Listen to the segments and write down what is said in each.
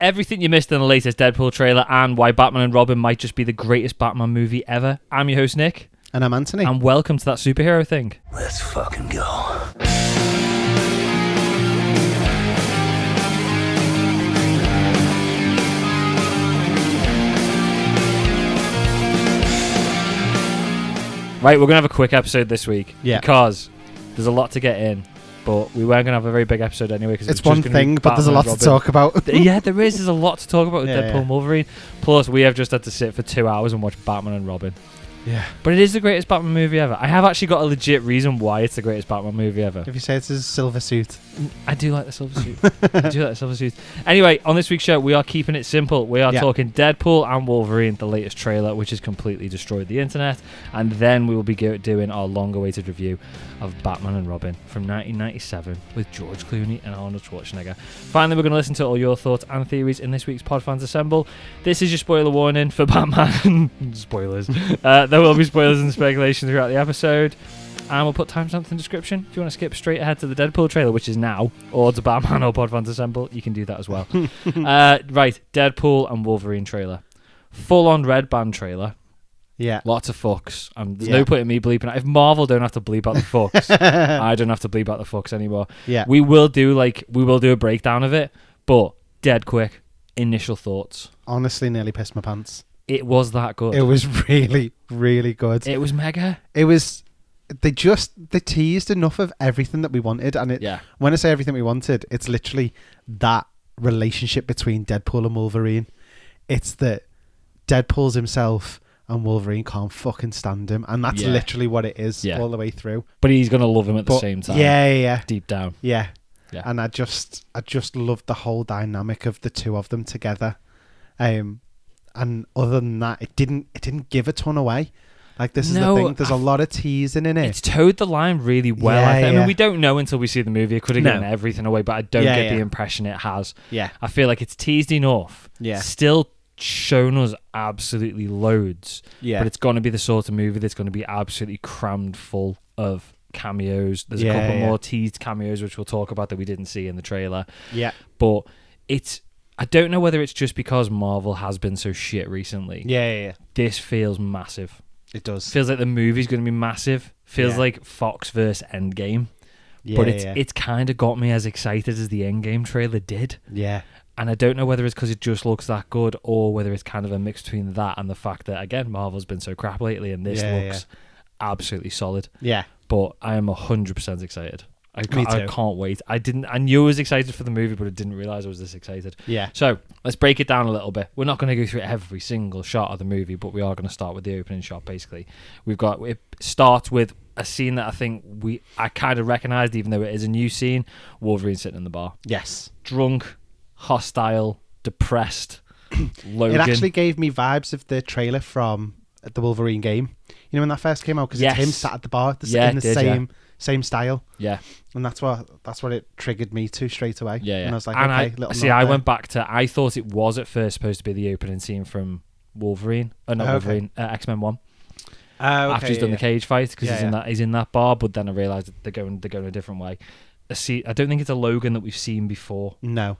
everything you missed in the latest Deadpool trailer and why Batman and Robin might just be the greatest Batman movie ever. I'm your host, Nick. And I'm Anthony. And welcome to That Superhero Thing. Let's fucking go. Right, we're going to have a quick episode this week. Yeah. Because there's a lot to get in. But we weren't going to have a very big episode anyway. Cause it's one thing, but there's a lot to talk about. Yeah, there is. There's a lot to talk about with Deadpool and Yeah. Wolverine. Plus, we have just had to sit for 2 hours and watch Batman and Robin. Yeah. But it is the greatest Batman movie ever. I have actually got a legit reason why it's the greatest Batman movie ever. If you say it's his silver suit. I do like the silver suit. I do like the silver suit. Anyway, on this week's show, we are keeping it simple. We are talking Deadpool and Wolverine, the latest trailer, which has completely destroyed the internet. And then we will be doing our long-awaited review of Batman and Robin from 1997 with George Clooney and Arnold Schwarzenegger. Finally, we're going to listen to all your thoughts and theories in this week's Podfans Assemble. This is your spoiler warning for Batman. Spoilers. There will be spoilers and speculation throughout the episode. And we'll put timestamps in the description. If you want to skip straight ahead to the Deadpool trailer, which is now, or to Batman or Podfans Assemble, you can do that as well. Right, Deadpool and Wolverine trailer. Full-on red band trailer. Yeah. Lots of fucks. There's no point in me bleeping out. If Marvel don't have to bleep out the fucks, I don't have to bleep out the fucks anymore. Yeah. We will do a breakdown of it, but dead quick. Initial thoughts. Honestly, nearly pissed my pants. It was that good. It was really, really good. It was mega. It was. They teased enough of everything that we wanted, and when I say everything we wanted, it's literally that relationship between Deadpool and Wolverine. It's that Deadpool's himself and Wolverine can't fucking stand him, and that's literally what it is all the way through. But he's gonna love him at the same time. Yeah. Deep down. Yeah. Yeah. And I just loved the whole dynamic of the two of them together. And other than that, it didn't give a ton away. Like, this is the thing. There's a lot of teasing in it. It's towed the line really well. I mean, we don't know until we see the movie. It could have given everything away, but I don't get the impression it has. Yeah. I feel like it's teased enough. Yeah. Still shown us absolutely loads. Yeah. But it's going to be the sort of movie that's going to be absolutely crammed full of cameos. There's a couple more teased cameos, which we'll talk about, that we didn't see in the trailer. Yeah. But I don't know whether it's just because Marvel has been so shit recently. Yeah. This feels massive. It does. Feels like the movie's going to be massive. Feels like Fox versus Endgame. Yeah, but it's kind of got me as excited as the Endgame trailer did. Yeah. And I don't know whether it's because it just looks that good or whether it's kind of a mix between that and the fact that, again, Marvel's been so crap lately and this looks absolutely solid. Yeah. But I am 100% excited. Me too. I can't wait. I knew I was excited for the movie, but I didn't realise I was this excited. Yeah. So let's break it down a little bit. We're not going to go through every single shot of the movie, but we are going to start with the opening shot, basically. It starts with a scene that I think I kind of recognised, even though it is a new scene. Wolverine sitting in the bar. Yes. Drunk, hostile, depressed. Logan. It actually gave me vibes of the trailer from the Wolverine game. You know, when that first came out? Because it's him sat at the bar in the same style. Yeah. And that's what it triggered me to straight away. Yeah. And I was like, I went back to, I thought it was at first supposed to be the opening scene from Wolverine. Wolverine, X-Men 1. After he's done the cage fight, because he's in that bar, but then I realised that they're going a different way. I don't think it's a Logan that we've seen before. No.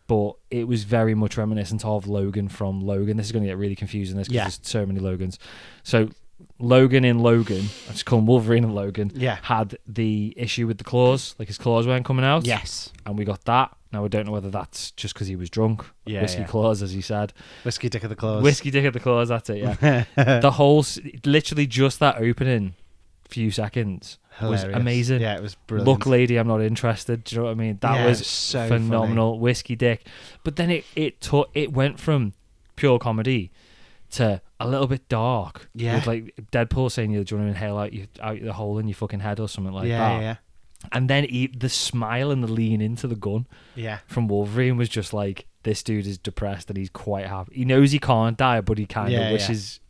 But it was very much reminiscent of Logan from Logan. This is going to get really confusing, because there's so many Logans. So Logan in Logan, I just call him Wolverine and Logan, had the issue with the claws, like his claws weren't coming out. Yes. And we got that. Now, I don't know whether that's just because he was drunk. Whiskey claws, as he said. Whiskey dick of the claws. Whiskey dick of the claws, that's it, yeah. The whole, literally just that opening few seconds was amazing. Yeah, it was brilliant. Look, lady, I'm not interested. Do you know what I mean? That was so phenomenal. Funny. Whiskey dick. But then it went from pure comedy to a little bit dark. Yeah. With like Deadpool saying, do you want to inhale out the hole in your fucking head or something like that? Yeah. And then the smile and the lean into the gun from Wolverine was just like, this dude is depressed and he's quite happy. He knows he can't die, but he kind of wishes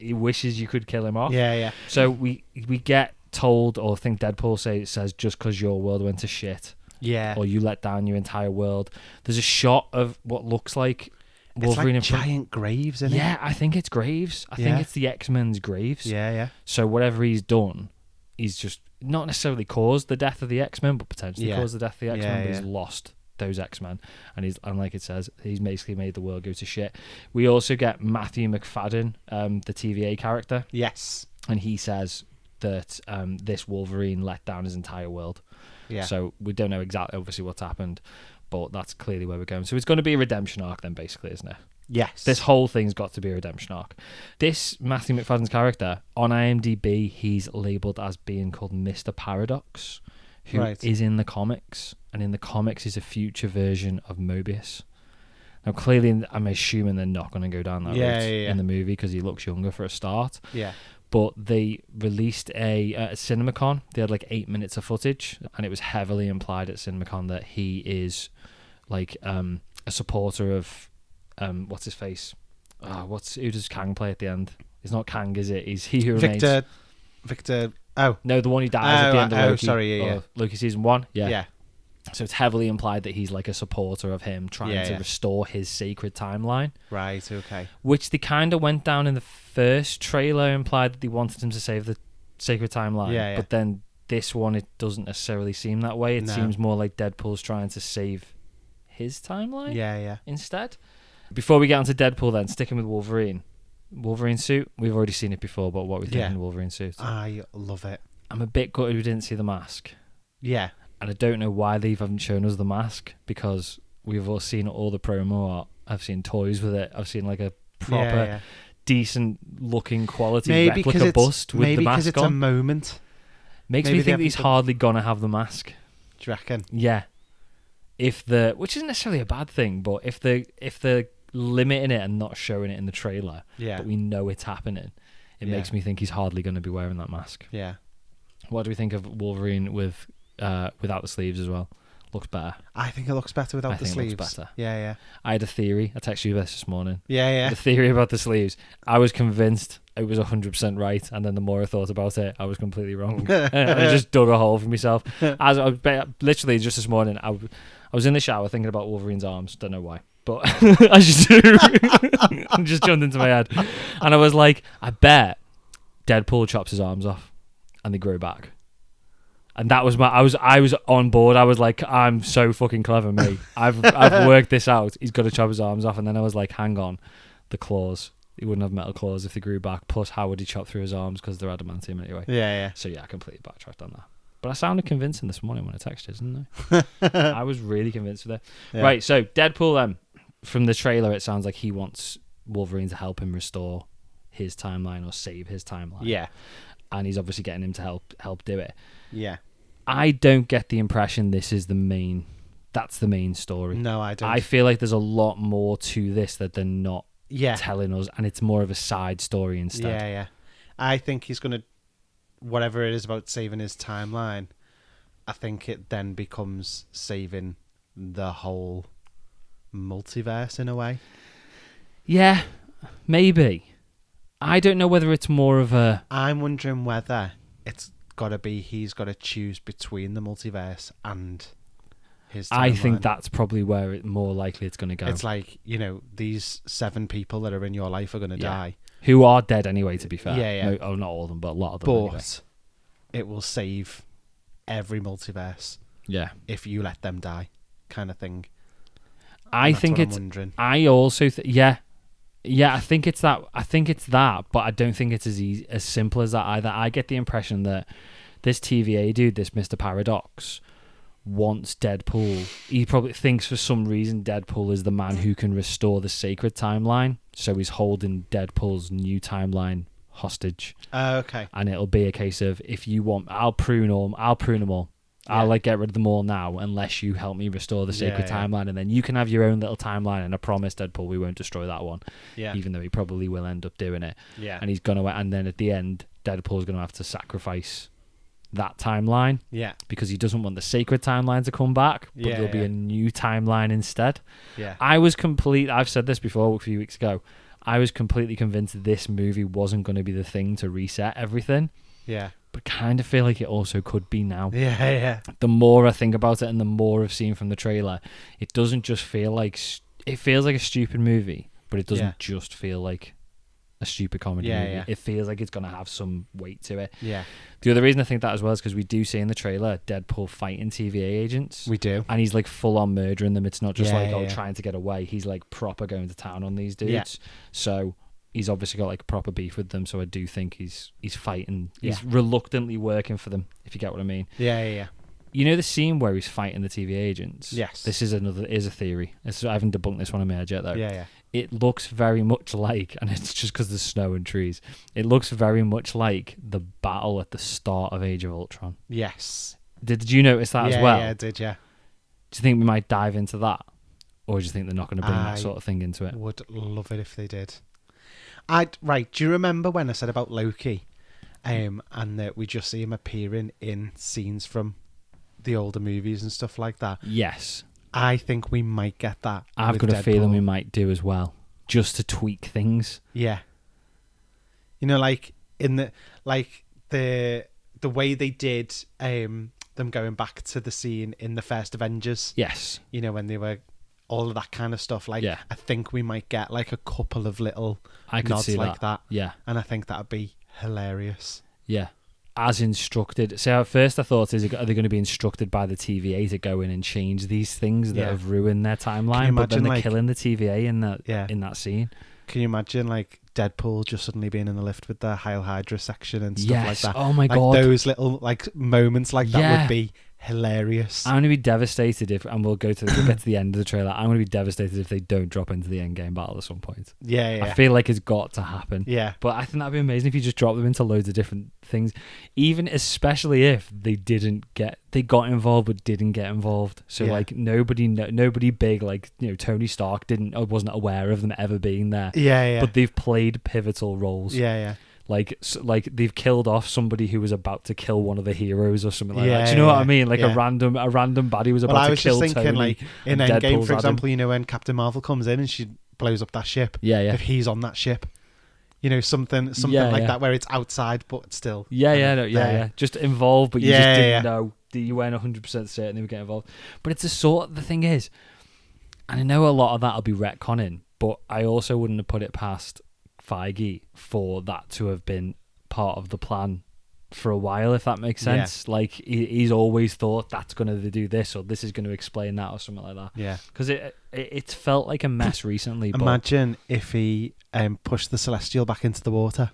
you could kill him off. Yeah. So we get told, or I think Deadpool says, just because your world went to shit, or you let down your entire world. There's a shot of what looks like Wolverine, it's like giant graves, isn't it? Yeah, I think it's graves. I think it's the X-Men's graves. Yeah. So whatever he's done, he's just not necessarily caused the death of the X-Men, but potentially caused the death of the X-Men, but he's lost those X-Men, and like it says, he's basically made the world go to shit. We also get Matthew McFadden, the TVA character. Yes. And he says that this Wolverine let down his entire world. Yeah. So we don't know exactly, obviously, what's happened, but that's clearly where we're going. So it's going to be a redemption arc then, basically, isn't it? Yes. This whole thing's got to be a redemption arc. This Matthew McFadden's character, on IMDb, he's labelled as being called Mr. Paradox, who is in the comics. And in the comics is a future version of Mobius. Now, clearly, I'm assuming they're not going to go down that route in the movie because he looks younger for a start. Yeah. But they released a CinemaCon. They had like 8 minutes of footage, and it was heavily implied at CinemaCon that he is like a supporter of what's his face? Who does Kang play at the end? It's not Kang, is it? He's He Who Remains. Victor. Oh no, the one who dies at the end of Loki. Sorry, Loki season 1. Yeah. So it's heavily implied that he's like a supporter of him trying to restore his sacred timeline. Right. Okay. Which they kind of went down in the first trailer, implied that they wanted him to save the sacred timeline. Yeah. But then this one, it doesn't necessarily seem that way. It seems more like Deadpool's trying to save his timeline. Yeah. Instead. Before we get onto Deadpool, then sticking with Wolverine suit. We've already seen it before, but what we think in Wolverine suit? I love it. I'm a bit gutted we didn't see the mask. Yeah. And I don't know why they haven't shown us the mask, because we've all seen all the promo art. I've seen toys with it. I've seen like a proper, decent looking quality replica bust with the mask on. Maybe because it's a moment. Makes me think he's hardly gonna have the mask. Do you reckon? Yeah. Which isn't necessarily a bad thing, but if they're limiting it and not showing it in the trailer, but we know it's happening, it makes me think he's hardly going to be wearing that mask. Yeah. What do we think of Wolverine without the sleeves as well? Looks better. I think it looks better without the sleeves. It looks better. Yeah. I had a theory. I texted you this morning. Yeah. The theory about the sleeves. I was convinced it was 100% right, and then the more I thought about it, I was completely wrong. I just dug a hole for myself. Literally just this morning, I was in the shower thinking about Wolverine's arms. Don't know why, but as you do, it just jumped into my head, and I was like, I bet Deadpool chops his arms off, and they grow back. And that was I was on board. I was like, I'm so fucking clever, mate. I've worked this out. He's got to chop his arms off. And then I was like, hang on, the claws. He wouldn't have metal claws if they grew back. Plus, how would he chop through his arms? Because they're adamantium anyway. Yeah. So yeah, I completely backtracked on that. But I sounded convincing this morning when I texted, didn't I? I was really convinced with it. Yeah. Right, so Deadpool, from the trailer, it sounds like he wants Wolverine to help him restore his timeline or save his timeline. Yeah. And he's obviously getting him to help do it. Yeah. I don't get the impression this is that's the main story. No, I don't. I feel like there's a lot more to this that they're not telling us, and it's more of a side story instead. Yeah. I think he's going to, whatever it is about saving his timeline, I think it then becomes saving the whole multiverse in a way. Yeah, maybe. I don't know whether it's more of a... I'm wondering whether it's got to be he's got to choose between the multiverse and his timeline. I think that's probably where it more likely it's going to go. It's like, these 7 people that are in your life are going to die. Who are dead anyway, to be fair. Yeah. No, not all of them, but a lot of them. But anyway. It will save every multiverse if you let them die, kind of thing. I think it's... I also... Yeah, I think it's that. But I don't think it's as simple as that either. I get the impression that this TVA dude, this Mr. Paradox, wants Deadpool. He probably thinks for some reason Deadpool is the man who can restore the sacred timeline. So he's holding Deadpool's new timeline hostage. Okay. And it'll be a case of, if you want, I'll prune them all. I'll get rid of them all now unless you help me restore the sacred timeline, and then you can have your own little timeline, and I promise, Deadpool, we won't destroy that one. Yeah. Even though he probably will end up doing it. Yeah. And he's and then at the end, Deadpool's gonna have to sacrifice that timeline. Yeah. Because he doesn't want the sacred timeline to come back, but there'll be a new timeline instead. Yeah. I've said this before a few weeks ago. I was completely convinced this movie wasn't going to be the thing to reset everything. Yeah. But kind of feel like it also could be now. Yeah. The more I think about it and the more I've seen from the trailer, it doesn't just feel like... It feels like a stupid movie, but it doesn't just feel like a stupid comedy movie. Yeah. It feels like it's going to have some weight to it. Yeah. The other reason I think that as well is because we do see in the trailer Deadpool fighting TVA agents. We do. And he's like full on murdering them. It's not just trying to get away. He's like proper going to town on these dudes. Yeah. So he's obviously got like proper beef with them. So I do think he's fighting. He's reluctantly working for them, if you get what I mean. Yeah. You know the scene where he's fighting the TVA agents? Yes. This is a theory. I haven't debunked this one in my head yet, though. Yeah. It looks very much like, and it's just because there's snow and trees, it looks very much like the battle at the start of Age of Ultron. Yes. Did you notice that as well? Yeah, I did, yeah. Do you think we might dive into that? Or do you think they're not going to bring that sort of thing into it? I would love it if they did. Right, do you remember when I said about Loki and that we just see him appearing in scenes from the older movies and stuff like that? Yes. I think we might get that. I've got a feeling we might do as well, just to tweak things. Yeah. You know, like in the way they did them going back to the scene in the first Avengers. Yes. You know, when they were all of that kind of stuff. Like, I think we might get like a couple of little nods like that. Yeah. And I think that'd be hilarious. Yeah. As instructed. So at first I thought, are they going to be instructed by the TVA to go in and change these things that have ruined their timeline? But then they're killing the TVA in that scene. Can you imagine like Deadpool just suddenly being in the lift with the Hail Hydra section and stuff like that? Oh my god! God. Those little like moments like that would be hilarious. I'm going to be devastated if, and we'll get to the end of the trailer, I'm going to be devastated if they don't drop into the endgame battle at some point. Yeah. I feel like it's got to happen. Yeah. But I think that'd be amazing if you just drop them into loads of different things, even especially if they got involved but didn't get involved. So like nobody big, like, you know, Tony Stark wasn't aware of them ever being there. Yeah. But they've played pivotal roles. Yeah. Like they've killed off somebody who was about to kill one of the heroes or something like that. Do you know what I mean? Like a random baddie was about to kill Tony. I was just thinking, like in Endgame, for example, you know, when Captain Marvel comes in and she blows up that ship. Yeah. If he's on that ship, you know, something like that, where it's outside but still. Yeah. Just involved, but you just didn't know. You weren't 100% certain they would get involved. But it's the thing is, and I know a lot of that'll be retconning, but I also wouldn't have put it past Feige for that to have been part of the plan for a while, if that makes sense. Like he's always thought that's going to do this, or this is going to explain that, or something like that. Yeah, because it felt like a mess recently. Imagine if he pushed the Celestial back into the water.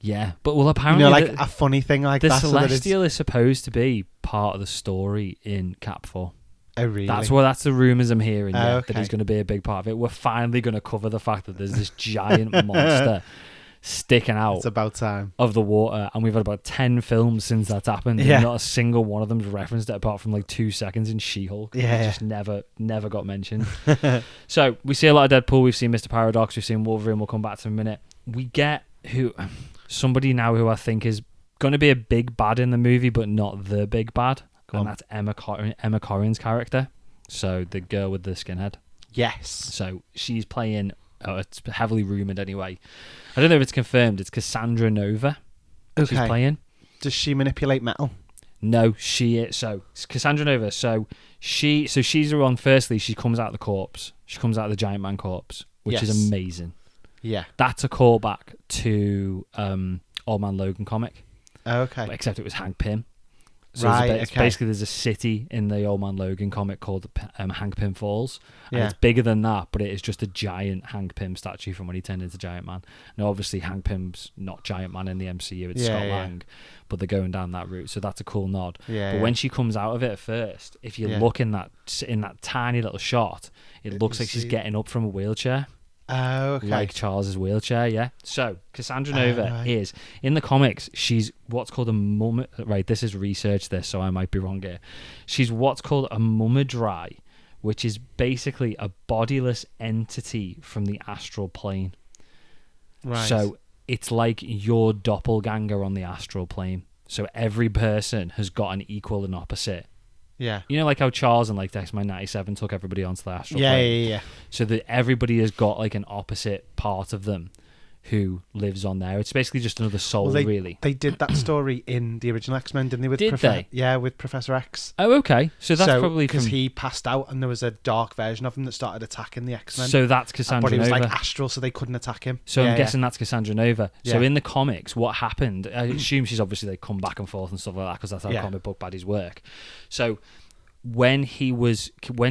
Yeah, but well, apparently, you know, like a funny thing like the that. Celestial is supposed to be part of the story in Cap 4. Oh, really? That's the rumours I'm hearing, that he's going to be a big part of it. We're finally going to cover the fact that there's this giant monster sticking out. It's about time. Of the water, and we've had about 10 films since that's happened. Yeah. And not a single one of them's referenced it apart from like 2 seconds in She-Hulk. Yeah. It just never got mentioned. So we see a lot of Deadpool, we've seen Mr. Paradox, we've seen Wolverine, we'll come back to in a minute. We get somebody now who I think is going to be a big bad in the movie, but not the big bad. And that's Emma Corrin's character. So the girl with the skinhead. Yes. So she's playing, it's heavily rumoured anyway. I don't know if it's confirmed. It's Cassandra Nova. She's playing. Does she manipulate metal? No, she is. So Cassandra Nova. So she's the one. Firstly, she comes out of the corpse. She comes out of the Giant Man corpse, which is amazing. Yeah. That's a callback to Old Man Logan comic. Okay. Except it was Hank Pym. So basically there's a city in the Old Man Logan comic called Hank Pym Falls, and it's bigger than that, but it is just a giant Hank Pym statue from when he turned into Giant Man. Now obviously Hank Pym's not Giant Man in the MCU, it's Scott Lang, but they're going down that route, so that's a cool nod. But when she comes out of it at first, if you look in that tiny little shot, it looks like she's getting up from a wheelchair. Oh, okay. Like Charles's wheelchair, yeah. So Cassandra Nova is in the comics. She's what's called a mum. Right, this is research. So I might be wrong here. She's what's called a mummadry, which is basically a bodiless entity from the astral plane. Right. So it's like your doppelganger on the astral plane. So every person has got an equal and opposite. Yeah. You know, like how Charles and like X-Men 97 took everybody onto the astral plane? Yeah. So that everybody has got like an opposite part of them who lives on there. It's basically just another soul, really. They did that story in the original X-Men, didn't they? Did they? Yeah, with Professor X. Oh, okay. So that's probably because he passed out, and there was a dark version of him that started attacking the X-Men. So that's Cassandra Nova. But he was like astral, so they couldn't attack him. So I'm guessing that's Cassandra Nova. Yeah. So in the comics, what happened? I assume she's obviously like come back and forth and stuff like that because that's how comic book baddies work. So when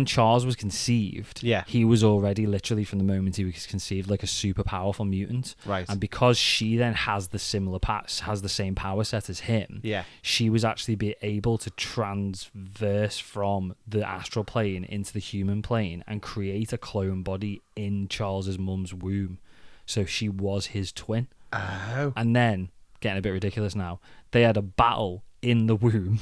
Charles was conceived, he was already literally from the moment he was conceived like a super powerful mutant, right? And because she then has the same power set as him, she was actually be able to transverse from the astral plane into the human plane and create a clone body in Charles's mum's womb. So she was his twin. Oh, and then getting a bit ridiculous now, they had a battle in the womb.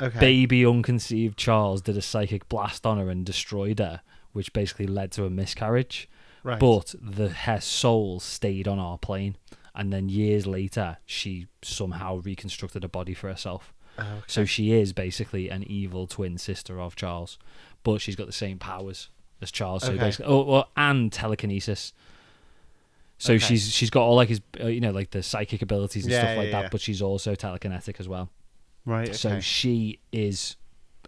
Okay. Baby unconceived Charles did a psychic blast on her and destroyed her, which basically led to a miscarriage. Right. But her soul stayed on our plane, and then years later, she somehow reconstructed a body for herself. Okay. So she is basically an evil twin sister of Charles, but she's got the same powers as Charles. So basically, and telekinesis. So she's got all like his, like the psychic abilities and stuff like that, but she's also telekinetic as well. Right. Okay. So she is.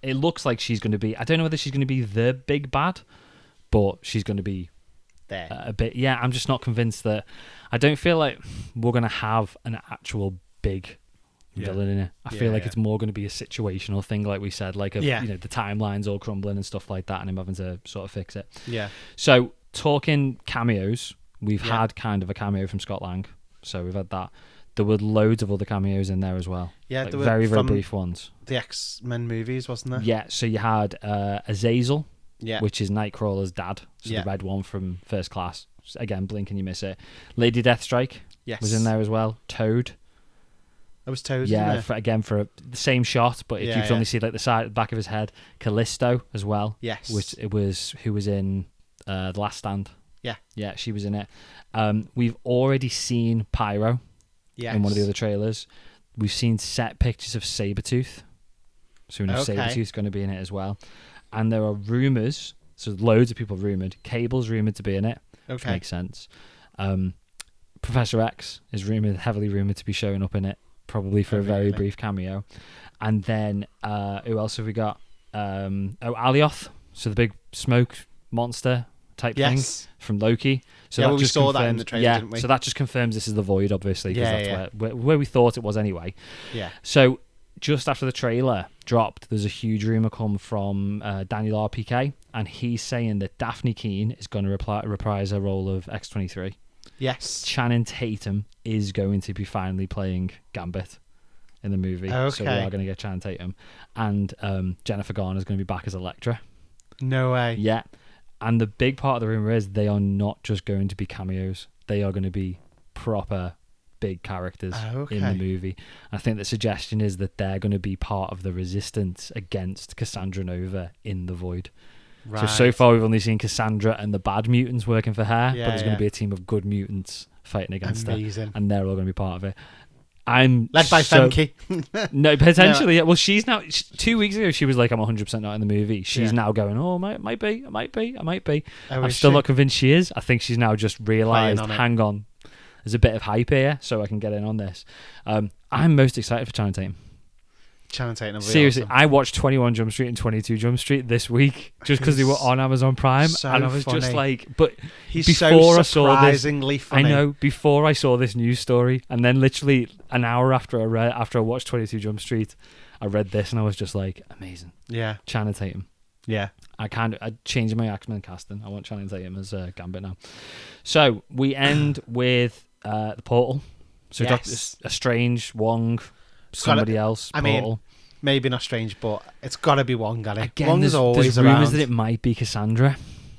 It looks like she's going to be. I don't know whether she's going to be the big bad, but she's going to be there a bit. Yeah, I'm just not convinced that. I don't feel like we're going to have an actual big villain in it. I feel like it's more going to be a situational thing, like we said, like the timelines all crumbling and stuff like that, and him having to sort of fix it. Yeah. So talking cameos, we've had kind of a cameo from Scott Lang, so we've had that. There were loads of other cameos in there as well. Yeah, like there were very brief ones. The X-Men movies, wasn't there? Yeah, so you had Azazel, yeah, which is Nightcrawler's dad, so the red one from First Class. Again, blink and you miss it. Lady Deathstrike was in there as well. Toad. That was Toad, yeah, for the same shot, but you can only see like the back of his head. Callisto as well. Yes. Who was in The Last Stand. Yeah. Yeah, she was in it. We've already seen Pyro. Yes. In one of the other trailers. We've seen set pictures of Sabretooth. So we know Sabretooth's going to be in it as well. And there are rumours, so loads of people rumoured. Cable's rumoured to be in it, which makes sense. Professor X is heavily rumoured to be showing up in it, probably for a very brief cameo. And then, who else have we got? Alioth, so the big smoke monster type thing from Loki. So we saw that in the trailer, didn't we? So that just confirms this is the Void, obviously, because that's where we thought it was anyway. Yeah. So just after the trailer dropped, there's a huge rumour come from Daniel RPK, and he's saying that Daphne Keane is going to reprise her role of X-23. Yes. Channing Tatum is going to be finally playing Gambit in the movie. So we are going to get Channing Tatum. And Jennifer Garner is going to be back as Elektra. No way. Yeah. And the big part of the rumor is they are not just going to be cameos. They are going to be proper big characters in the movie. I think the suggestion is that they're going to be part of the resistance against Cassandra Nova in the Void. Right. So far we've only seen Cassandra and the bad mutants working for her, but there's going to be a team of good mutants fighting against her, and they're all going to be part of it. I'm led by Femke. No, potentially. No. Well, she's now. 2 weeks ago, she was like, "I'm 100% not in the movie." She's now going, "Oh, might be. I'm still not convinced she is. I think she's now just realised, hang on, there's a bit of hype here, so I can get in on this. I'm most excited for Channing Tatum. Channing Tatum. Seriously, awesome. I watched 21 Jump Street and 22 Jump Street this week just because they were on Amazon Prime, and I was just like, but he's before so surprisingly funny. I know, before I saw this news story, and then literally an hour after I watched 22 Jump Street, I read this and I was just like, amazing. Yeah. Channing Tatum. Yeah. I changed my X-Men casting. I want Channing Tatum as Gambit now. So we end with the Portal. So Doctor Strange, Wong, somebody else. Portal. I mean, maybe not Strange, but it's got to be Wong, got it? Again, Wong's always there's around. rumours that it might be Cassandra.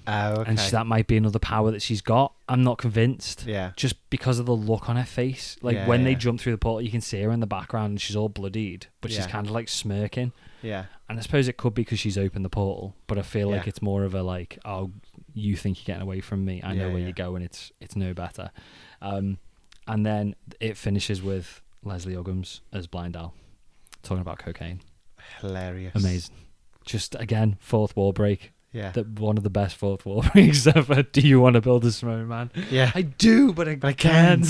Oh, okay. And that might be another power that she's got. I'm not convinced. Yeah. Just because of the look on her face. Like when they jump through the portal, you can see her in the background and she's all bloodied, but she's kind of like smirking. Yeah. And I suppose it could be because she's opened the portal, but I feel like it's more of a like, oh, you think you're getting away from me. I know where you go, and it's no better. And then it finishes with Leslie Uggams as Blind Al talking about cocaine. Hilarious. Amazing. Just again, fourth wall break. that one of the best fourth wall breaks ever. Do you want to build a snowman? Yeah, I do, but I can't.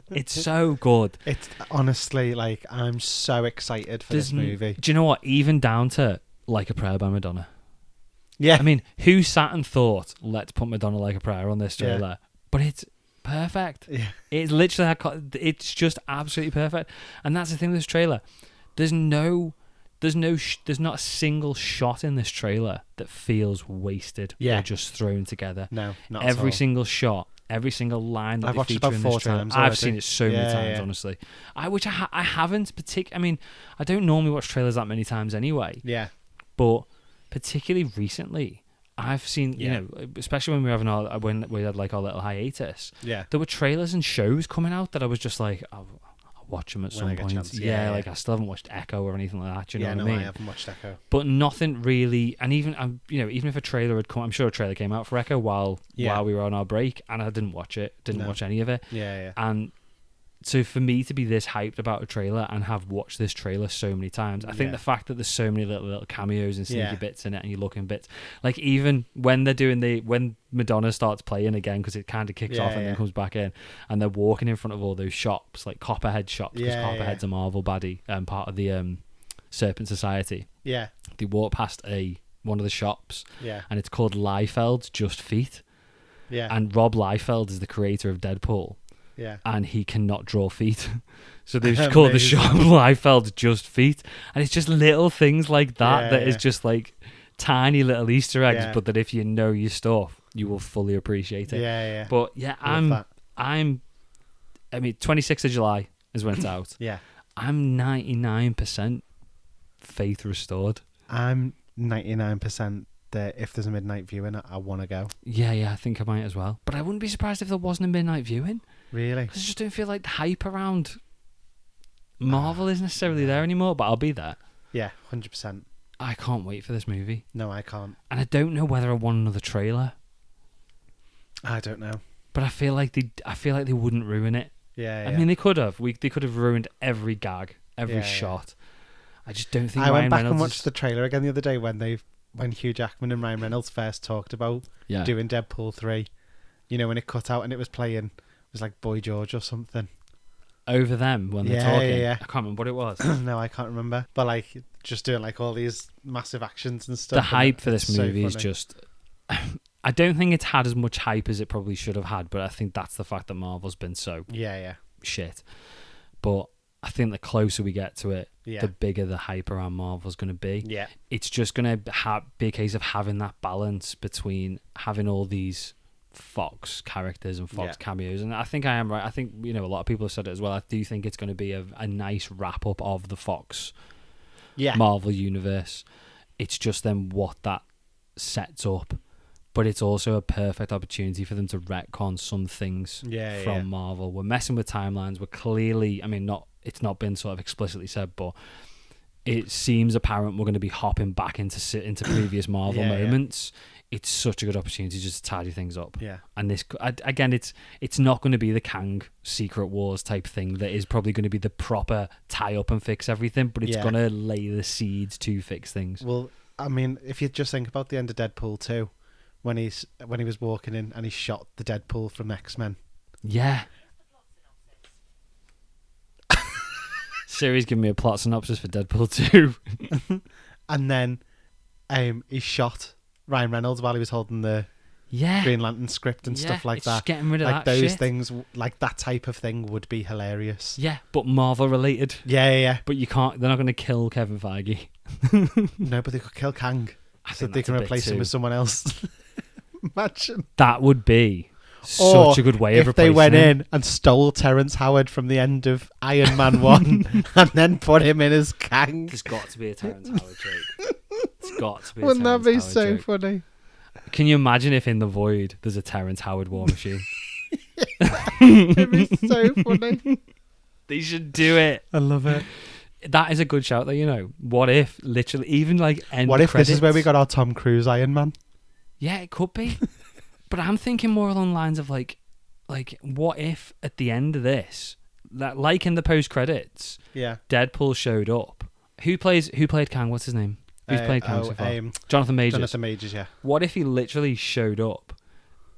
It's so good. It's honestly like I'm so excited for this movie. Do you know what? Even down to Like a Prayer by Madonna. Yeah, I mean, who sat and thought, let's put Madonna Like a Prayer on this trailer? Yeah. But it's perfect. Yeah, it's literally, it's just absolutely perfect. And that's the thing with this trailer. There's not a single shot in this trailer that feels wasted or just thrown together. No, not every at all. Single shot, every single line that I've they watched feature about in 4 this trailer. times. I've seen it so many times, honestly. Which I haven't I mean, I don't normally watch trailers that many times anyway. Yeah, but particularly recently, I've seen, you know, especially when we were when we had like our little hiatus. Yeah, there were trailers and shows coming out that I was just like, I'll watch them at some point. Yeah, like I still haven't watched Echo or anything like that. Do you know what I mean? I haven't watched Echo. But nothing really, and even even if a trailer had come, I'm sure a trailer came out for Echo while we were on our break, and I didn't watch it, watch any of it. Yeah. And so for me to be this hyped about a trailer and have watched this trailer so many times, I think the fact that there's so many little cameos and sneaky bits in it, and you look in bits, like even when they're doing when Madonna starts playing again, because it kind of kicks off and then comes back in, and they're walking in front of all those shops, like Copperhead shops, because Copperhead's a Marvel baddie and part of the Serpent Society. Yeah, they walk past one of the shops, and it's called Liefeld's Just Feet. Yeah, and Rob Liefeld is the creator of Deadpool. Yeah, and he cannot draw feet, so they've just called the shop Liefeld's Just Feet, and it's just little things like that is just like tiny little Easter eggs, but that if you know your stuff, you will fully appreciate it. Yeah. But I mean, 26th of July is when it's out. Yeah, I'm 99% faith restored. I'm 99% that if there's a midnight viewing, I want to go. Yeah, I think I might as well. But I wouldn't be surprised if there wasn't a midnight viewing. Really? Because I just don't feel like the hype around Marvel is necessarily there anymore, but I'll be there. Yeah, 100%. I can't wait for this movie. No, I can't. And I don't know whether I want another trailer. I don't know. But I feel like they wouldn't ruin it. Yeah. I mean, they could have. They could have ruined every gag, every shot. I just don't think I Ryan went back Reynolds and watched the trailer again the other day when Hugh Jackman and Ryan Reynolds first talked about doing Deadpool 3. You know, when it cut out and it was playing, it was like Boy George or something. Over them when they're talking? Yeah. I can't remember what it was. No, I can't remember. But like, just doing like all these massive actions and stuff. The hype for this movie is just... I don't think it's had as much hype as it probably should have had, but I think that's the fact that Marvel's been so shit. But I think the closer we get to it, the bigger the hype around Marvel's going to be. Yeah. It's just going to be a case of having that balance between having all these Fox characters and Fox cameos. And I think I am right. I think, a lot of people have said it as well. I do think it's going to be a nice wrap-up of the Fox Marvel universe. It's just then what that sets up. But it's also a perfect opportunity for them to retcon some things from Marvel. We're messing with timelines. We're clearly, it's not been sort of explicitly said, but it seems apparent we're going to be hopping back into previous Marvel moments. It's such a good opportunity just to tidy things up. Yeah. And this, again, it's not going to be the Kang Secret Wars type thing that is probably going to be the proper tie up and fix everything, but it's going to lay the seeds to fix things. Well, I mean, if you just think about the end of Deadpool 2, when he was walking in and he shot the Deadpool from X-Men. Yeah. Siri's giving me a plot synopsis for Deadpool 2. And then he shot Ryan Reynolds while he was holding the Green Lantern script and stuff like that. Just getting rid of like that those shit. things, like that type of thing would be hilarious. Yeah, but Marvel related. Yeah. But you can't. They're not going to kill Kevin Feige. No, but they could kill Kang, so they can replace him with someone else. Imagine that would be such a good way of replacing him. If they went in and stole Terrence Howard from the end of Iron Man 1 and then put him in as Kang. There's got to be a Terrence Howard joke. It's got to be. Wouldn't that be so joke. funny? Can you imagine if in the void there's a Terrence Howard War Machine? It'd be so funny. They should do it. I love it. That is a good shout though, what if literally even like end What if credits, this is where we got our Tom Cruise Iron Man? Yeah, it could be. But I'm thinking more along the lines of like what if at the end of this, like in the post credits, Deadpool showed up. Who played Kang? What's his name? Who's playing Kang so far? Jonathan Majors. Jonathan Majors, yeah. What if he literally showed up?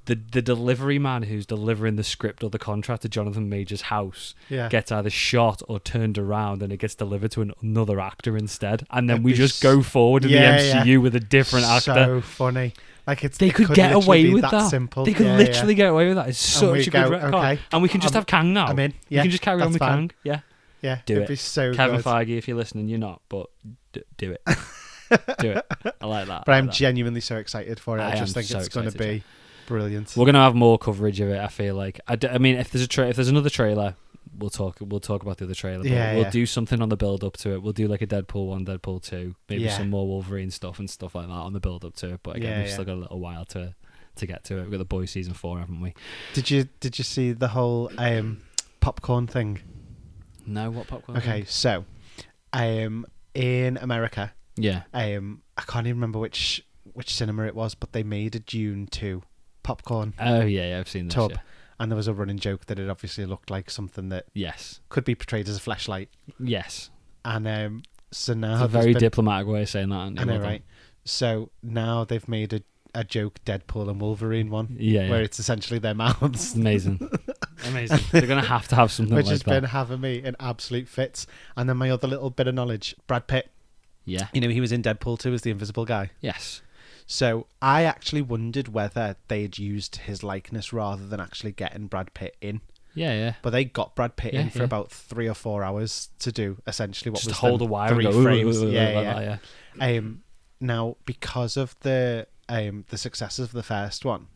The delivery man who's delivering the script or the contract to Jonathan Majors' house gets either shot or turned around, and it gets delivered to another actor instead, and then we just go forward in the MCU with a different actor. So funny. Like they could get away with that. Simple. They could literally get away with that. It's such a good retcon. Okay. And we can just have Kang now. I'm in. Yeah, you can just carry on with Kang. Yeah. Yeah. Do it'd it. Be so Kevin good. Feige, if you're listening, you're not, but do it. Do it. I like that. But I'm genuinely so excited for it. I just think it's going to be brilliant. We're going to have more coverage of it, I feel like. I mean, if there's another trailer, we'll talk about the other trailer. But we'll do something on the build up to it. We'll do like a Deadpool 1, Deadpool 2, maybe some more Wolverine stuff and stuff like that on the build up to it. But again, we've still got a little while to get to it. We've got The Boys season 4, haven't we? Did you see the whole popcorn thing? No, what popcorn? Okay, so in America, I can't even remember which cinema it was, but they made a Dune 2 popcorn. Oh yeah, I've seen this. Tub, yeah. And there was a running joke that it obviously looked like something that could be portrayed as a fleshlight. Yes. And so now it's a very diplomatic way of saying that. I know, right? So now they've made a joke Deadpool and Wolverine one, where it's essentially their mouths. Amazing. They're gonna have to have something which like has that. been having me in absolute fits. And then my other little bit of knowledge, Brad Pitt. Yeah. You know, he was in Deadpool 2 as the Invisible Guy. Yes. So I actually wondered whether they'd used his likeness rather than actually getting Brad Pitt in. Yeah. But they got Brad Pitt in for about 3 or 4 hours to do essentially what just was hold a wire 3 and go, frames. Yeah. Now, because of the successes of the first one,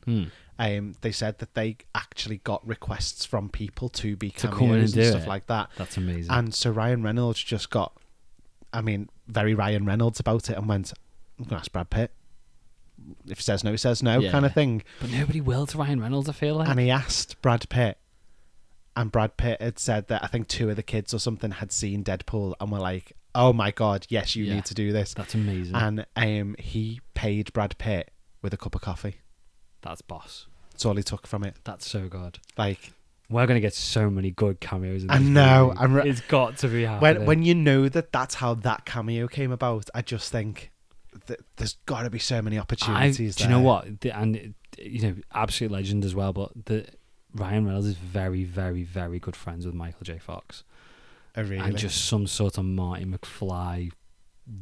they said that they actually got requests from people to be cameos and stuff like that. That's amazing. And so Ryan Reynolds just got, very Ryan Reynolds about it and went, I'm going to ask Brad Pitt. If he says no, he says no, kind of thing. But nobody will to Ryan Reynolds, I feel like. And he asked Brad Pitt, and Brad Pitt had said that I think 2 of the kids or something had seen Deadpool and were like, oh my God, yes, you need to do this. That's amazing. And he paid Brad Pitt with a cup of coffee. That's boss. That's all he took from it. That's so good. Like, we're going to get so many good cameos in this I know. It's got to be happening. When you know that's how that cameo came about, I just think that there's got to be so many opportunities there. Do you know what? Absolute legend as well, but Ryan Reynolds is very, very, very good friends with Michael J. Fox. Oh, really? And just some sort of Marty McFly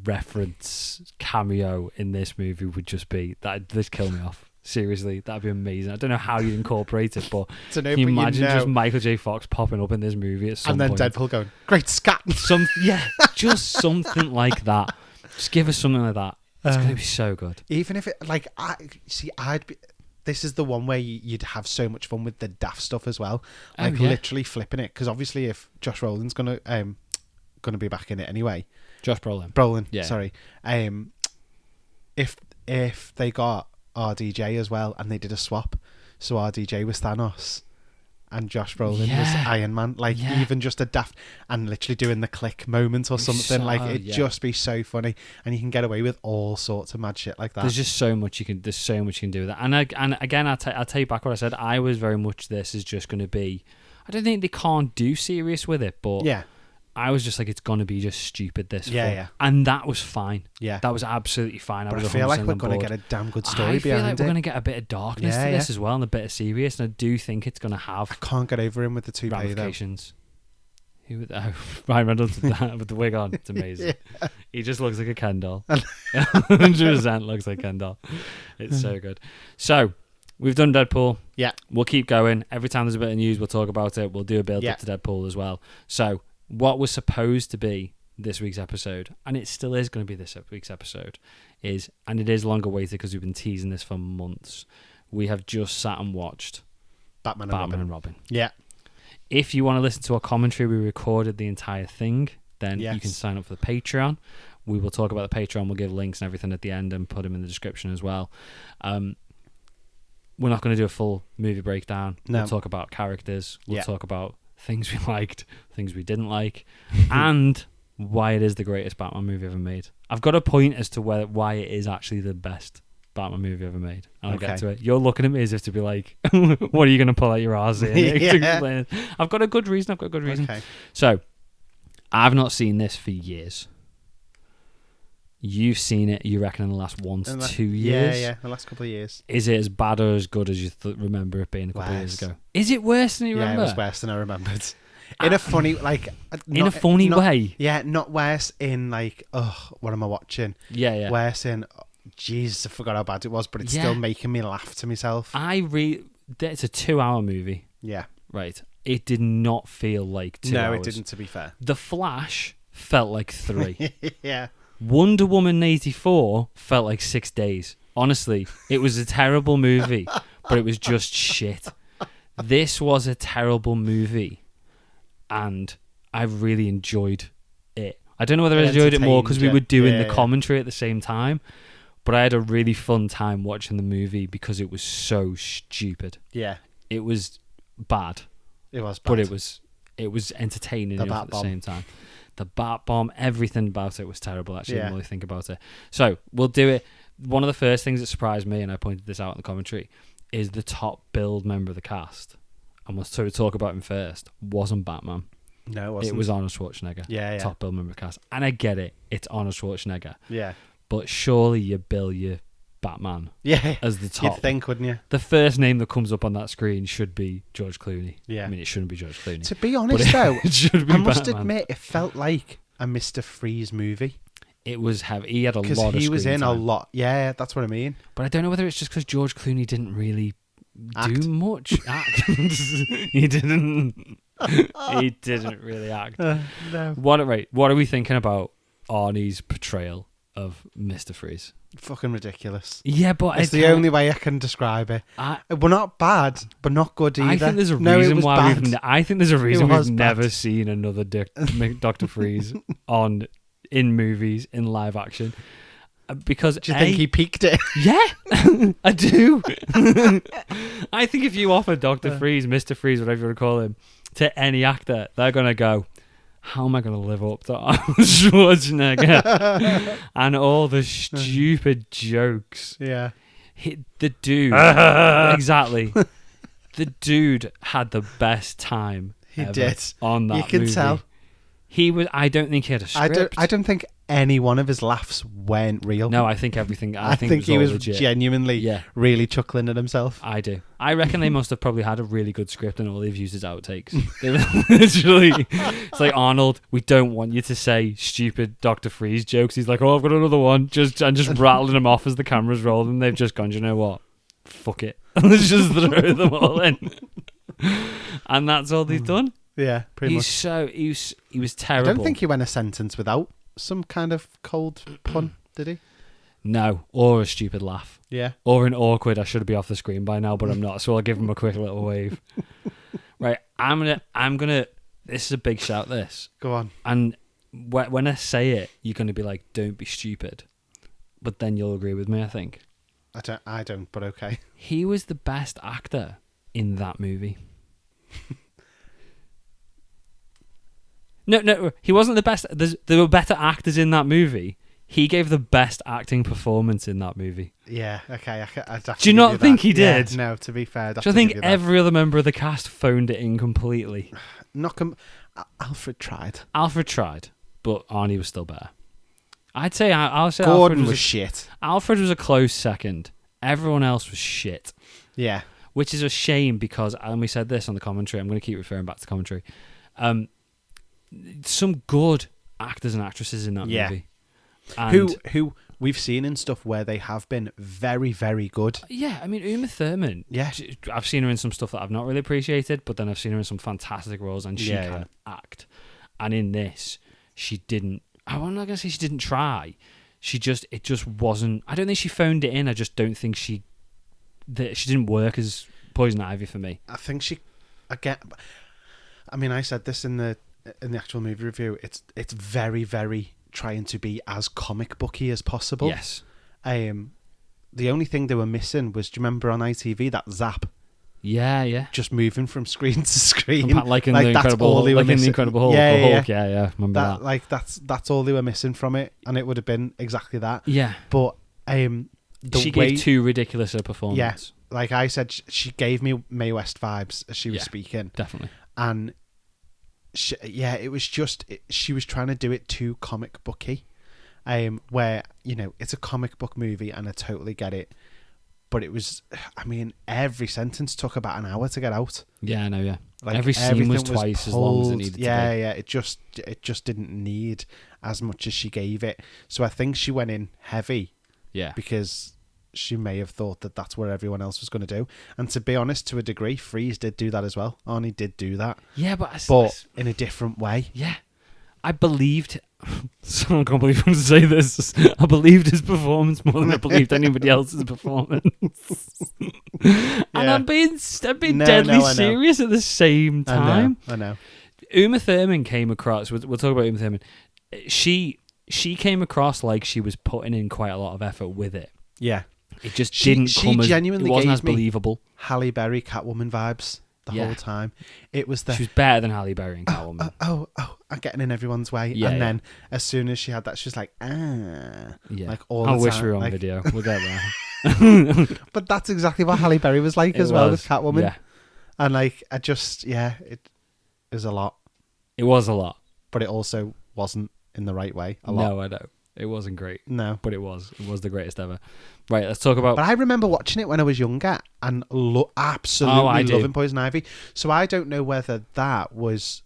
reference cameo in this movie would just be that. This kill me off. Seriously, that'd be amazing. I don't know how you'd incorporate it, but can you imagine just Michael J. Fox popping up in this movie at some point? And then Deadpool going, great scat. Just something like that. Just give us something like that. It's going to be so good. Even if it, I'd be... This is the one where you'd have so much fun with the daft stuff as well. Literally flipping it. Because obviously if Josh Brolin's going to be back in it anyway. Josh Brolin. Sorry. If they got RDJ as well and they did a swap, so RDJ was Thanos and Josh Brolin was Iron Man, even just a daft and literally doing the click moment or something, it'd just be so funny, and you can get away with all sorts of mad shit like that. There's just so much you can do with that. And again, I'll take back what I said. I was very much, this is just going to be, I don't think they can't do serious with it, but I was just like, it's going to be just stupid this fun. And that was fine. That was absolutely fine. But I feel like we're going to get a damn good story behind it. I feel like we're going to get a bit of darkness to this as well, and a bit of serious, and I do think it's going to have... I can't get over him with the toupee, ramifications. Ryan Reynolds with the wig on. It's amazing. He just looks like a Ken doll. 100% looks like Ken doll. It's so good. So... we've done Deadpool. Yeah. We'll keep going. Every time there's a bit of news, we'll talk about it. We'll do a build up to Deadpool as well. So, what was supposed to be this week's episode, and it still is going to be this week's episode, and it is longer waited because we've been teasing this for months. We have just sat and watched Batman and Robin. Yeah. If you want to listen to our commentary, we recorded the entire thing, then you can sign up for the Patreon. We will talk about the Patreon. We'll give links and everything at the end and put them in the description as well. We're not going to do a full movie breakdown. No. We'll talk about characters. We'll talk about things we liked, things we didn't like, and why it is the greatest Batman movie ever made. I've got a point as to why it is actually the best Batman movie ever made. And I'll get to it. You're looking at me as if to be like, what are you going to pull out your arse here? I've got a good reason. Okay. So, I've not seen this for years. You've seen it, you reckon, in the last 1 to 2 years? Yeah, the last couple of years. Is it as bad or as good as you remember it being a couple of years ago? Is it worse than you remember? Yeah, it was worse than I remembered. In a funny, in a funny way? Yeah, not worse in what am I watching? Yeah. Worse in, Jesus, I forgot how bad it was, but it's still making me laugh to myself. It's a 2-hour movie. Yeah. Right. It did not feel like 2 hours. No, it didn't, to be fair. The Flash felt like 3. Yeah. Wonder Woman 84 felt like 6 days. Honestly, it was a terrible movie, but it was just shit. This was a terrible movie, and I really enjoyed it. I don't know whether I enjoyed it more because we were doing the commentary at the same time, but I had a really fun time watching the movie because it was so stupid. Yeah. It was bad. It was bad. But it was entertaining enough at the same time. The bat bomb, everything about it was terrible, actually, when you really think about it. So, we'll do it. One of the first things that surprised me, and I pointed this out in the commentary, is the top billed member of the cast. And we'll sort of talk about him first. Wasn't Batman. No, it wasn't. It was Arnold Schwarzenegger. Yeah. Top billed member of the cast. And I get it. It's Arnold Schwarzenegger. Yeah. But surely you bill your Batman as the top. You'd think, wouldn't you? The first name that comes up on that screen should be George Clooney. Yeah. I mean, it shouldn't be George Clooney. To be honest, though, it should be I must Batman. admit, it felt like a Mr. Freeze movie. It was heavy. He had a lot of Because he was in time. a lot. Yeah, that's what I mean. But I don't know whether it's just because George Clooney didn't really do much act. He didn't. He didn't really act. No. What are we thinking about Arnie's portrayal of Mr. Freeze? Fucking ridiculous. Yeah, but it's the only way I can describe it. We're not bad, but not good either. I think there's a reason why we've never seen another Dr. Freeze in movies in live action. Because do you think he peaked it? Yeah, I do. I think if you offer Dr. Freeze, Mr. Freeze, whatever you want to call him, to any actor, they're gonna go, how am I going to live up to Arnold Schwarzenegger and all the stupid jokes? Yeah. The dude, exactly. The dude had the best time ever on that movie. You can tell. He was. I don't think he had a script. I don't think any one of his laughs went real. No, I think everything. I think he was genuinely really chuckling at himself. I do. I reckon they must have probably had a really good script and all they've used is outtakes. Literally, it's like, Arnold, we don't want you to say stupid Dr. Freeze jokes. He's like, oh, I've got another one. Just rattling them off as the camera's rolling. They've just gone, you know what? Fuck it. Let's just throw them all in. And that's all they've done. Yeah, pretty much. He was terrible. I don't think he went a sentence without some kind of cold pun, did he? No, or a stupid laugh. Yeah. Or an awkward, I should be off the screen by now, but I'm not, so I'll give him a quick little wave. Right, I'm gonna, this is a big shout, this. Go on. And when I say it, you're gonna be like, don't be stupid. But then you'll agree with me, I think. I don't, but okay. He was the best actor in that movie. No, he wasn't the best. There were better actors in that movie. He gave the best acting performance in that movie. Yeah, okay. Do you not think he did? Yeah, no, to be fair. Do you think every other member of the cast phoned it in completely? Alfred tried. Alfred tried, but Arnie was still better. I'd say I'll say Gordon Alfred was shit. Alfred was a close second. Everyone else was shit. Yeah. Which is a shame because, and we said this on the commentary, I'm going to keep referring back to commentary, some good actors and actresses in that movie. And who we've seen in stuff where they have been very, very good. Yeah, I mean, Uma Thurman. Yeah. I've seen her in some stuff that I've not really appreciated, but then I've seen her in some fantastic roles and she can act. And in this, she didn't, I'm not going to say she didn't try. It just wasn't, I don't think she phoned it in. I just don't think she didn't work as Poison Ivy for me. I think I mean, I said this in the actual movie review. It's very, very trying to be as comic booky as possible. Yes. The only thing they were missing was, do you remember on ITV that zap? Yeah. Just moving from screen to screen, like in the Incredible Hulk. Like in the Incredible Hulk. Yeah. Remember that? Like that's all they were missing from it, and it would have been exactly that. Yeah. But she gave too ridiculous a performance. Yeah. Like I said, she gave me Mae West vibes as she was speaking. Definitely. And it was just she was trying to do it too comic booky, where, you know, it's a comic book movie and I totally get it. But it was, I mean, every sentence took about an hour to get out. Yeah, I know, yeah. Like, every scene was twice as long as it needed to be. Yeah, it just didn't need as much as she gave it. So I think she went in heavy. Yeah. Because she may have thought that that's what everyone else was going to do. And to be honest, to a degree, Freeze did do that as well. Arnie did do that. Yeah, but in a different way. Yeah. I believed... So I can't believe I'm going to say this. I believed his performance more than I believed anybody else's performance. And I'm being deadly serious at the same time. I know. Uma Thurman came across... We'll talk about Uma Thurman. She came across like she was putting in quite a lot of effort with it. Yeah. It just didn't come as... It wasn't as believable. Halle Berry, Catwoman vibes. The whole time. It was she was better than Halle Berry and Catwoman. I'm getting in everyone's way. Yeah, and then as soon as she had that, she was like, like all I the wish time. we were on like, video. We'll get there. But that's exactly what Halle Berry was like as well with Catwoman. Yeah. And like, it was a lot. It was a lot. But it also wasn't in the right way. No, I know. It wasn't great. No. But it was. It was the greatest ever. Right, let's talk about... But I remember watching it when I was younger and absolutely loving Poison Ivy. So I don't know whether that was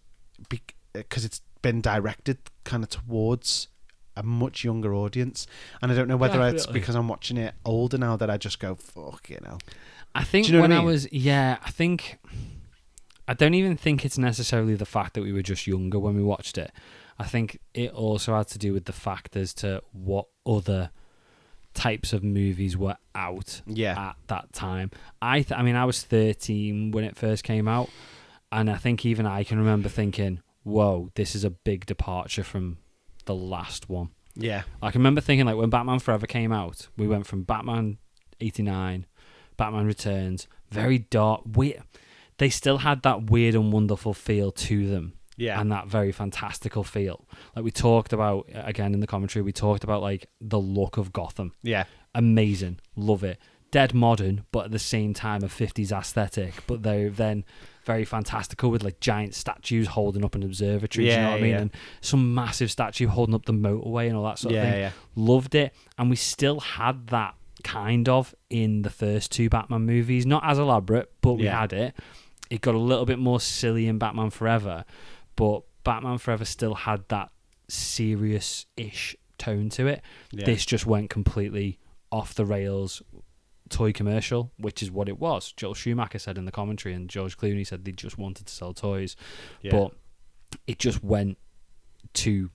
because it's been directed kind of towards a much younger audience. And I don't know whether it's because I'm watching it older now that I just go, fuck, you know. I think Do you know when what I mean? was... Yeah, I don't even think it's necessarily the fact that we were just younger when we watched it. I think it also had to do with the fact as to what other types of movies were out at that time. I mean, I was 13 when it first came out, and I think even I can remember thinking, whoa, this is a big departure from the last one. Yeah. I can remember thinking, like, when Batman Forever came out, we went from Batman 89, Batman Returns, very dark, weird. They still had that weird and wonderful feel to them. Yeah. And that very fantastical feel. Like we talked about, again in the commentary, we talked about like the look of Gotham. Yeah. Amazing. Love it. Dead modern, but at the same time a 50s aesthetic. But they're then very fantastical with like giant statues holding up an observatory. Do you know what I mean? And some massive statue holding up the motorway and all that sort of thing. Yeah. Loved it. And we still had that kind of in the first two Batman movies. Not as elaborate, but we had it. It got a little bit more silly in Batman Forever. But Batman Forever still had that serious-ish tone to it. Yeah. This just went completely off the rails toy commercial, which is what it was. Joel Schumacher said in the commentary, and George Clooney said they just wanted to sell toys. Yeah. But it just went too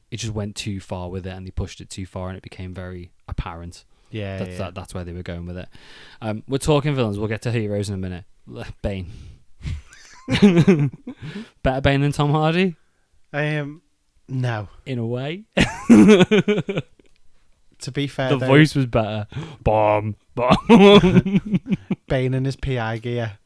far with it, and they pushed it too far, and it became very apparent. That's where they were going with it. We're talking villains. We'll get to heroes in a minute. Bane. Better Bane than Tom Hardy? No. In a way. To be fair, the voice was better. Bomb. Bane in his PI gear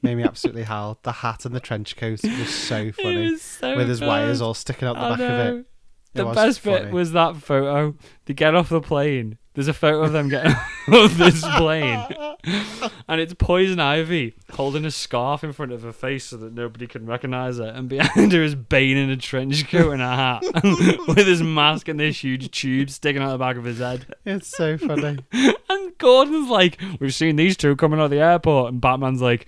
made me absolutely howl. The hat and the trench coat was so funny. With his wires all sticking out the back of it. The best bit was that photo. They get off the plane. There's a photo of them getting off this plane. And it's Poison Ivy holding a scarf in front of her face so that nobody can recognise her. And behind her is Bane in a trench coat and a hat with his mask and this huge tube sticking out the back of his head. It's so funny. And Gordon's like, we've seen these two coming out of the airport. And Batman's like,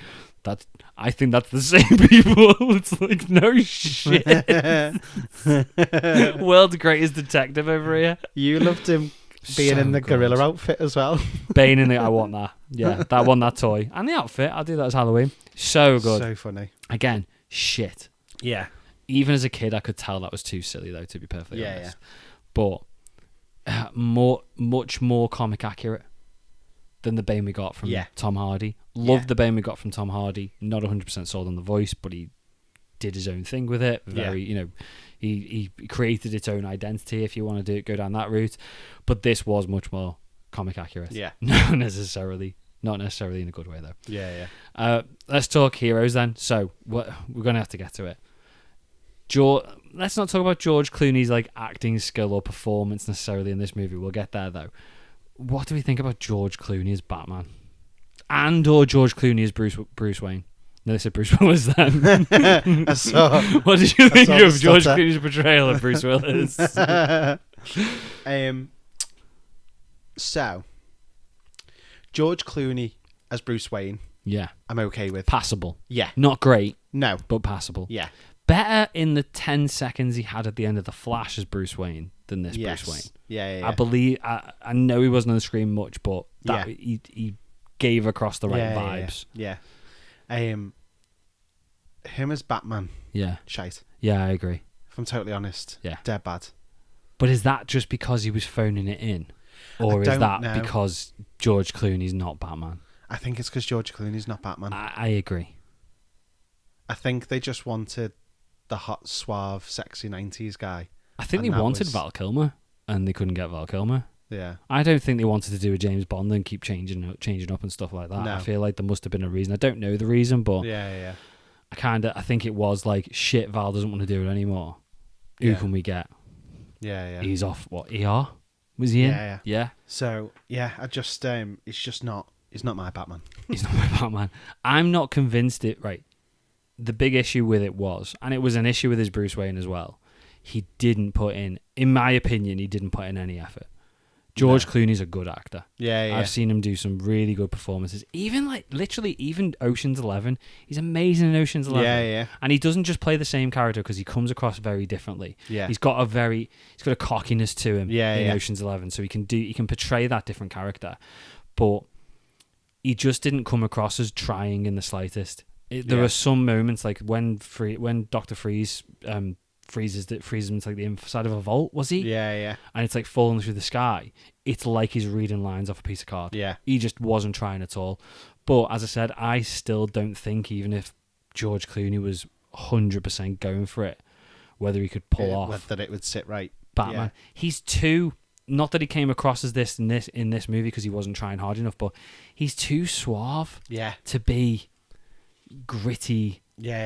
I think that's the same people. It's like, no shit. World's greatest detective over here. You loved him being in the gorilla outfit as well. Bane in it, I want that. Yeah, that toy. And the outfit, I'll do that as Halloween. So good. So funny. Again, shit. Yeah. Even as a kid, I could tell that was too silly, though, to be perfectly honest. Yeah. But much more comic accurate than the Bane we got from Tom Hardy. Loved the Bane we got from Tom Hardy. Not 100% sold on the voice, but he did his own thing with it. He created its own identity, if you want to go down that route. But this was much more comic accurate. Yeah. Not necessarily in a good way, though. Yeah. Let's talk heroes then. So we're going to have to get to it. Let's not talk about George Clooney's like acting skill or performance necessarily in this movie. We'll get there, though. What do we think about George Clooney as Batman? Or George Clooney as Bruce Wayne? No, they said Bruce Willis then. I saw. What did you think of George Clooney's portrayal of Bruce Willis? So, George Clooney as Bruce Wayne. Yeah. I'm okay with. Passable. Yeah. Not great. No. But passable. Yeah. Better in the 10 seconds he had at the end of The Flash as Bruce Wayne than this Bruce Wayne. Yeah. I believe, I know he wasn't on the screen much, but he gave across the right vibes. Yeah. Him as Batman. Yeah. Shite. Yeah, I agree. If I'm totally honest. Yeah. Dead bad. But is that just because he was phoning it in? Or is that because George Clooney's not Batman? I think it's because George Clooney's not Batman. I agree. I think they just wanted the hot, suave, sexy 90s guy. I think they wanted Val Kilmer, and they couldn't get Val Kilmer. Yeah. I don't think they wanted to do a James Bond and keep changing up and stuff like that. No. I feel like there must have been a reason. I don't know the reason, but Yeah. I think it was like, shit, Val doesn't want to do it anymore. Who can we get? Yeah. He's off, what, ER? Was he in? Yeah. So, I just, he's not my Batman. He's not my Batman. I'm not convinced right. The big issue with it was, and it was an issue with his Bruce Wayne as well, he didn't put in my opinion, he didn't put in any effort. George Clooney's a good actor. Yeah. I've seen him do some really good performances. Even even Ocean's 11, he's amazing in Ocean's 11. Yeah. And he doesn't just play the same character because he comes across very differently. Yeah. He's got a cockiness to him in Yeah. Ocean's 11, so he can portray that different character. But he just didn't come across as trying in the slightest. There are some moments like when Dr. Freeze freezes him to like the inside of a vault, was he? Yeah. And it's like falling through the sky. It's like he's reading lines off a piece of card. Yeah. He just wasn't trying at all. But as I said, I still don't think even if George Clooney was 100% going for it, whether he could pull off that it would sit right. Batman. Yeah. He's too, not that he came across as this in this movie because he wasn't trying hard enough, but he's too suave to be gritty,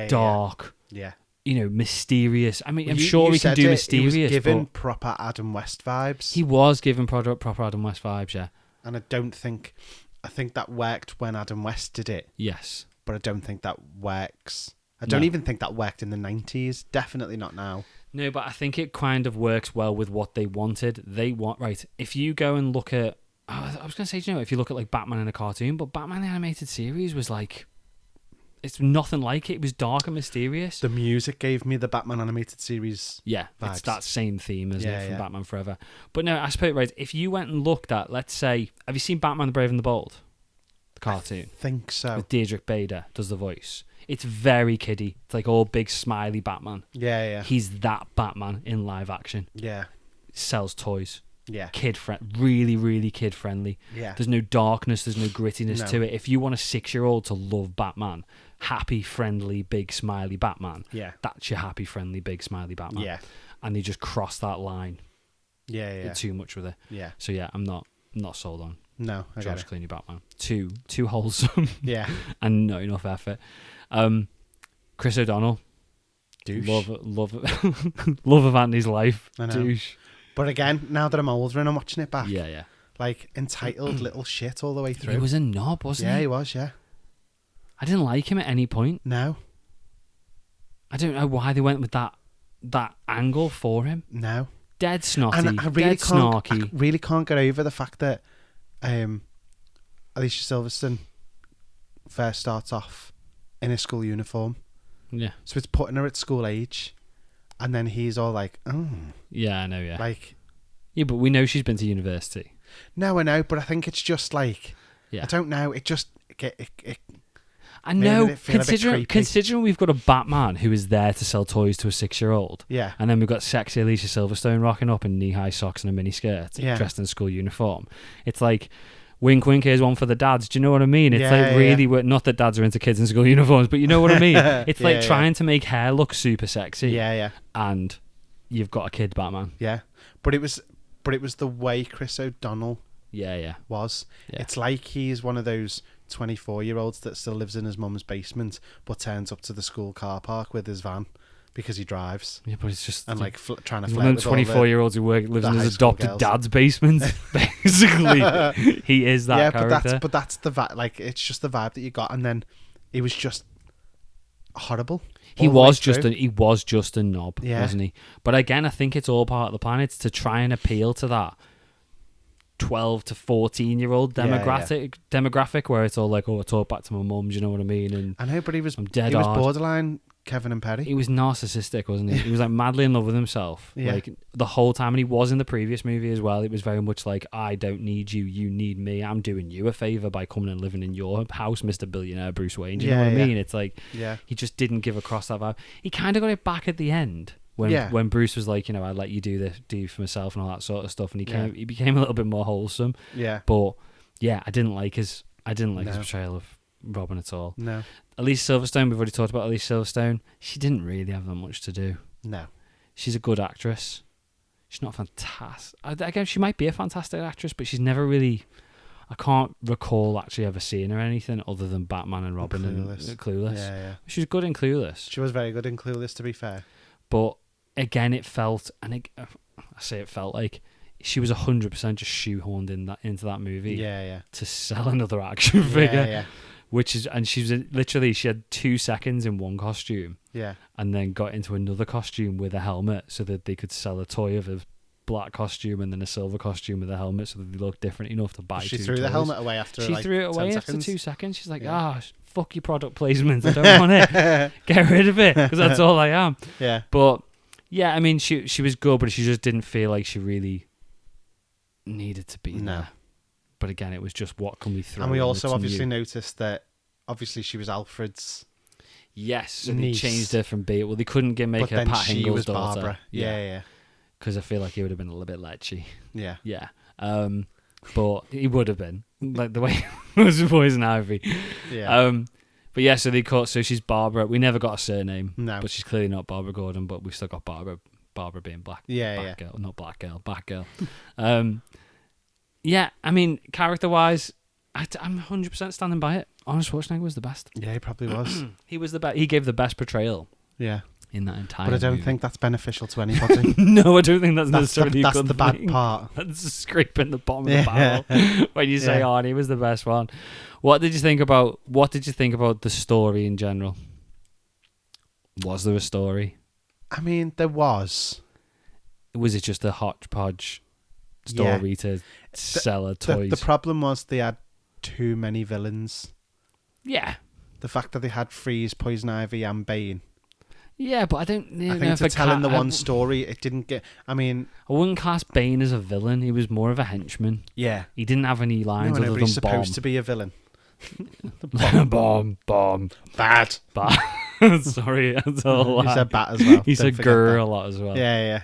dark, mysterious. I mean, I'm sure he can do mysterious. He was given proper Adam West vibes. He was given proper Adam West vibes, yeah. And I think that worked when Adam West did it. Yes. But I don't think that works. I don't even think that worked in the 90s. Definitely not now. No, but I think it kind of works well with what they wanted. If you go and look at, I was going to say, if you look at like Batman in a cartoon, but Batman the animated series was like, it's nothing like it. It was dark and mysterious. The music gave me the Batman animated series. Yeah, vibes. It's that same theme, isn't it, from Batman Forever? But no, I suppose, right, if you went and looked at, let's say, have you seen Batman the Brave and the Bold? The cartoon. I think so. With Diedrich Bader does the voice. It's very kiddie. It's like all big smiley Batman. Yeah. He's that Batman in live action. Yeah. Sells toys. Yeah. Really, really kid friendly. Yeah. There's no darkness, there's no grittiness to it. If you want a 6-year-old to love Batman, happy, friendly, big, smiley Batman, that's your happy, friendly, big, smiley Batman. Yeah. And they just cross that line. Yeah. Too much with it. Yeah. So yeah, I'm not sold on. No, I George Clooney Batman. Too wholesome. Yeah. And not enough effort. Chris O'Donnell. Douche. Love of Andy's life. I know. Douche. But again, now that I'm older and I'm watching it back, yeah, like entitled little shit all the way through. He was a knob, wasn't he? Yeah, he was. Yeah. I didn't like him at any point. No. I don't know why they went with that angle for him. No. Dead snotty. And snarky. I really can't get over the fact that Alicia Silverstone first starts off in a school uniform. Yeah. So it's putting her at school age. And then he's all like, oh. Yeah, I know, yeah. Like. Yeah, but we know she's been to university. No, I know, but I think it's just like. Yeah. I don't know. It just. I know, considering we've got a Batman who is there to sell toys to a 6-year-old. Yeah. And then we've got sexy Alicia Silverstone rocking up in knee-high socks and a mini skirt, dressed in school uniform. It's like, wink, wink, here's one for the dads. Do you know what I mean? It's really, not that dads are into kids in school uniforms, but you know what I mean? It's like trying to make hair look super sexy. Yeah. And you've got a kid Batman. Yeah. But it was the way Chris O'Donnell was. Yeah. It's like he's one of those 24-year-olds that still lives in his mum's basement but turns up to the school car park with his van because he drives. Yeah, but it's just... And trying to flirt with 24-years who lives in his adopted dad's basement. Basically, he is that character. But that's the vibe. Like, it's just the vibe that you got. And then it was just horrible. He was just a knob, Yeah. wasn't he? But again, I think it's all part of the plan. It's to try and appeal to that 12 to 14-year-old demographic where it's all like, oh, I talk back to my mum, do you know what I mean? And I know, but he was hard. borderline Kevin and Perry. He was narcissistic, wasn't he? He was like madly in love with himself, like the whole time. And he was in the previous movie as well. It was very much like, I don't need you, you need me. I'm doing you a favor by coming and living in your house, Mr. Billionaire Bruce Wayne. Do you know what I mean? It's like, he just didn't give across that vibe. He kind of got it back at the end when Bruce was like, I'd let you do for myself and all that sort of stuff. And he became a little bit more wholesome. Yeah. But yeah, I didn't like his portrayal of Robin at all. No. Elise Silverstone, we've already talked about Elise Silverstone. She didn't really have that much to do. No. She's a good actress. She's not fantastic. Again, she might be a fantastic actress, but she's never really... I can't recall actually ever seeing her anything other than Batman and Robin and Clueless. Yeah. She was good in Clueless. She was very good in Clueless, to be fair. But again, it felt... I say it felt like she was 100% just shoehorned into that movie to sell another action figure. Yeah. She had 2 seconds in one costume, and then got into another costume with a helmet so that they could sell a toy of a black costume and then a silver costume with a helmet so that they looked different enough to buy. She threw the helmet away after. She threw it away 10 after seconds. 2 seconds. She's like, fuck your product placement. I don't want it. Get rid of it because that's all I am. Yeah. But yeah, I mean, she was good, but she just didn't feel like she really needed to be there. But again, it was just, what can we throw? And we also obviously noticed that obviously she was Alfred's. Yes, so niece. they changed her from Bea. Well, they couldn't make her Pat Hingle's daughter. Barbara. Yeah. Because I feel like he would have been a little bit lechy. Yeah. But he would have been, like the way he was with Poison Ivy. Yeah. But yeah, so she's Barbara. We never got a surname. No. But she's clearly not Barbara Gordon, but we've still got Barbara being Black. Batgirl, not Black Girl, Batgirl. Yeah, I mean, character-wise, I'm 100% standing by it. Arnold Schwarzenegger was the best. Yeah, he probably was. He was the best. He gave the best portrayal. Yeah. In that entire But I don't movie. think that's beneficial to anybody. No, I don't think that's necessarily that's a good the bad thing. part. That's scraping the bottom of the barrel when you say Arnie was the best one. What did you think about the story in general? Was there a story? I mean, there was. Was it just a hodgepodge story to sell a toys? The problem was they had too many villains. Yeah. The fact that they had Freeze, Poison Ivy, and Bane. Yeah, but I don't know. I think to tell in the one story, it didn't get... I mean... I wouldn't class Bane as a villain. He was more of a henchman. Yeah. He didn't have any lines other than he's supposed bomb. to be a villain. Bomb. Bad. Sorry, that's all. He said bat as well. He said grr a lot as well. Yeah.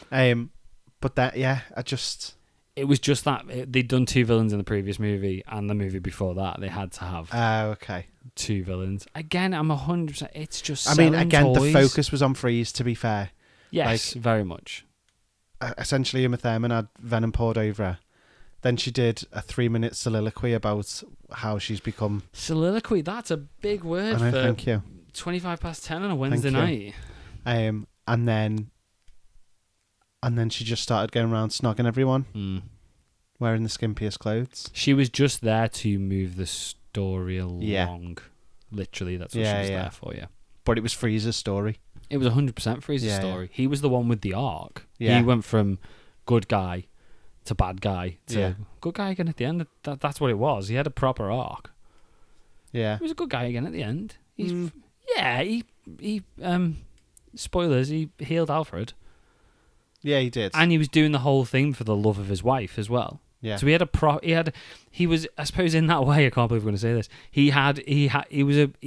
But that, I just... It was just that they'd done 2 villains in the previous movie and the movie before that. They had to have okay. 2 villains. Again, I'm 100%. It's just. I mean, again, toys. the focus was on Freeze. To be fair, yes, very much. Essentially, Uma Thurman had venom poured over her. Then she did a 3-minute soliloquy about how she's become. Soliloquy. That's a big word. Thank you. 10:25 on a Wednesday night. And then she just started going around snogging everyone, wearing the skimpiest clothes. She was just there to move the story along. Yeah. Literally, that's what she was there for, But it was Freeze's story. It was 100% Freeze's story. Yeah. He was the one with the arc. Yeah. He went from good guy to bad guy to good guy again at the end. That's what it was. He had a proper arc. Yeah. He was a good guy again at the end. He spoilers, he healed Alfred. Yeah, he did. And he was doing the whole thing for the love of his wife as well. Yeah. So he was, I suppose, in that way, I can't believe we're going to say this. He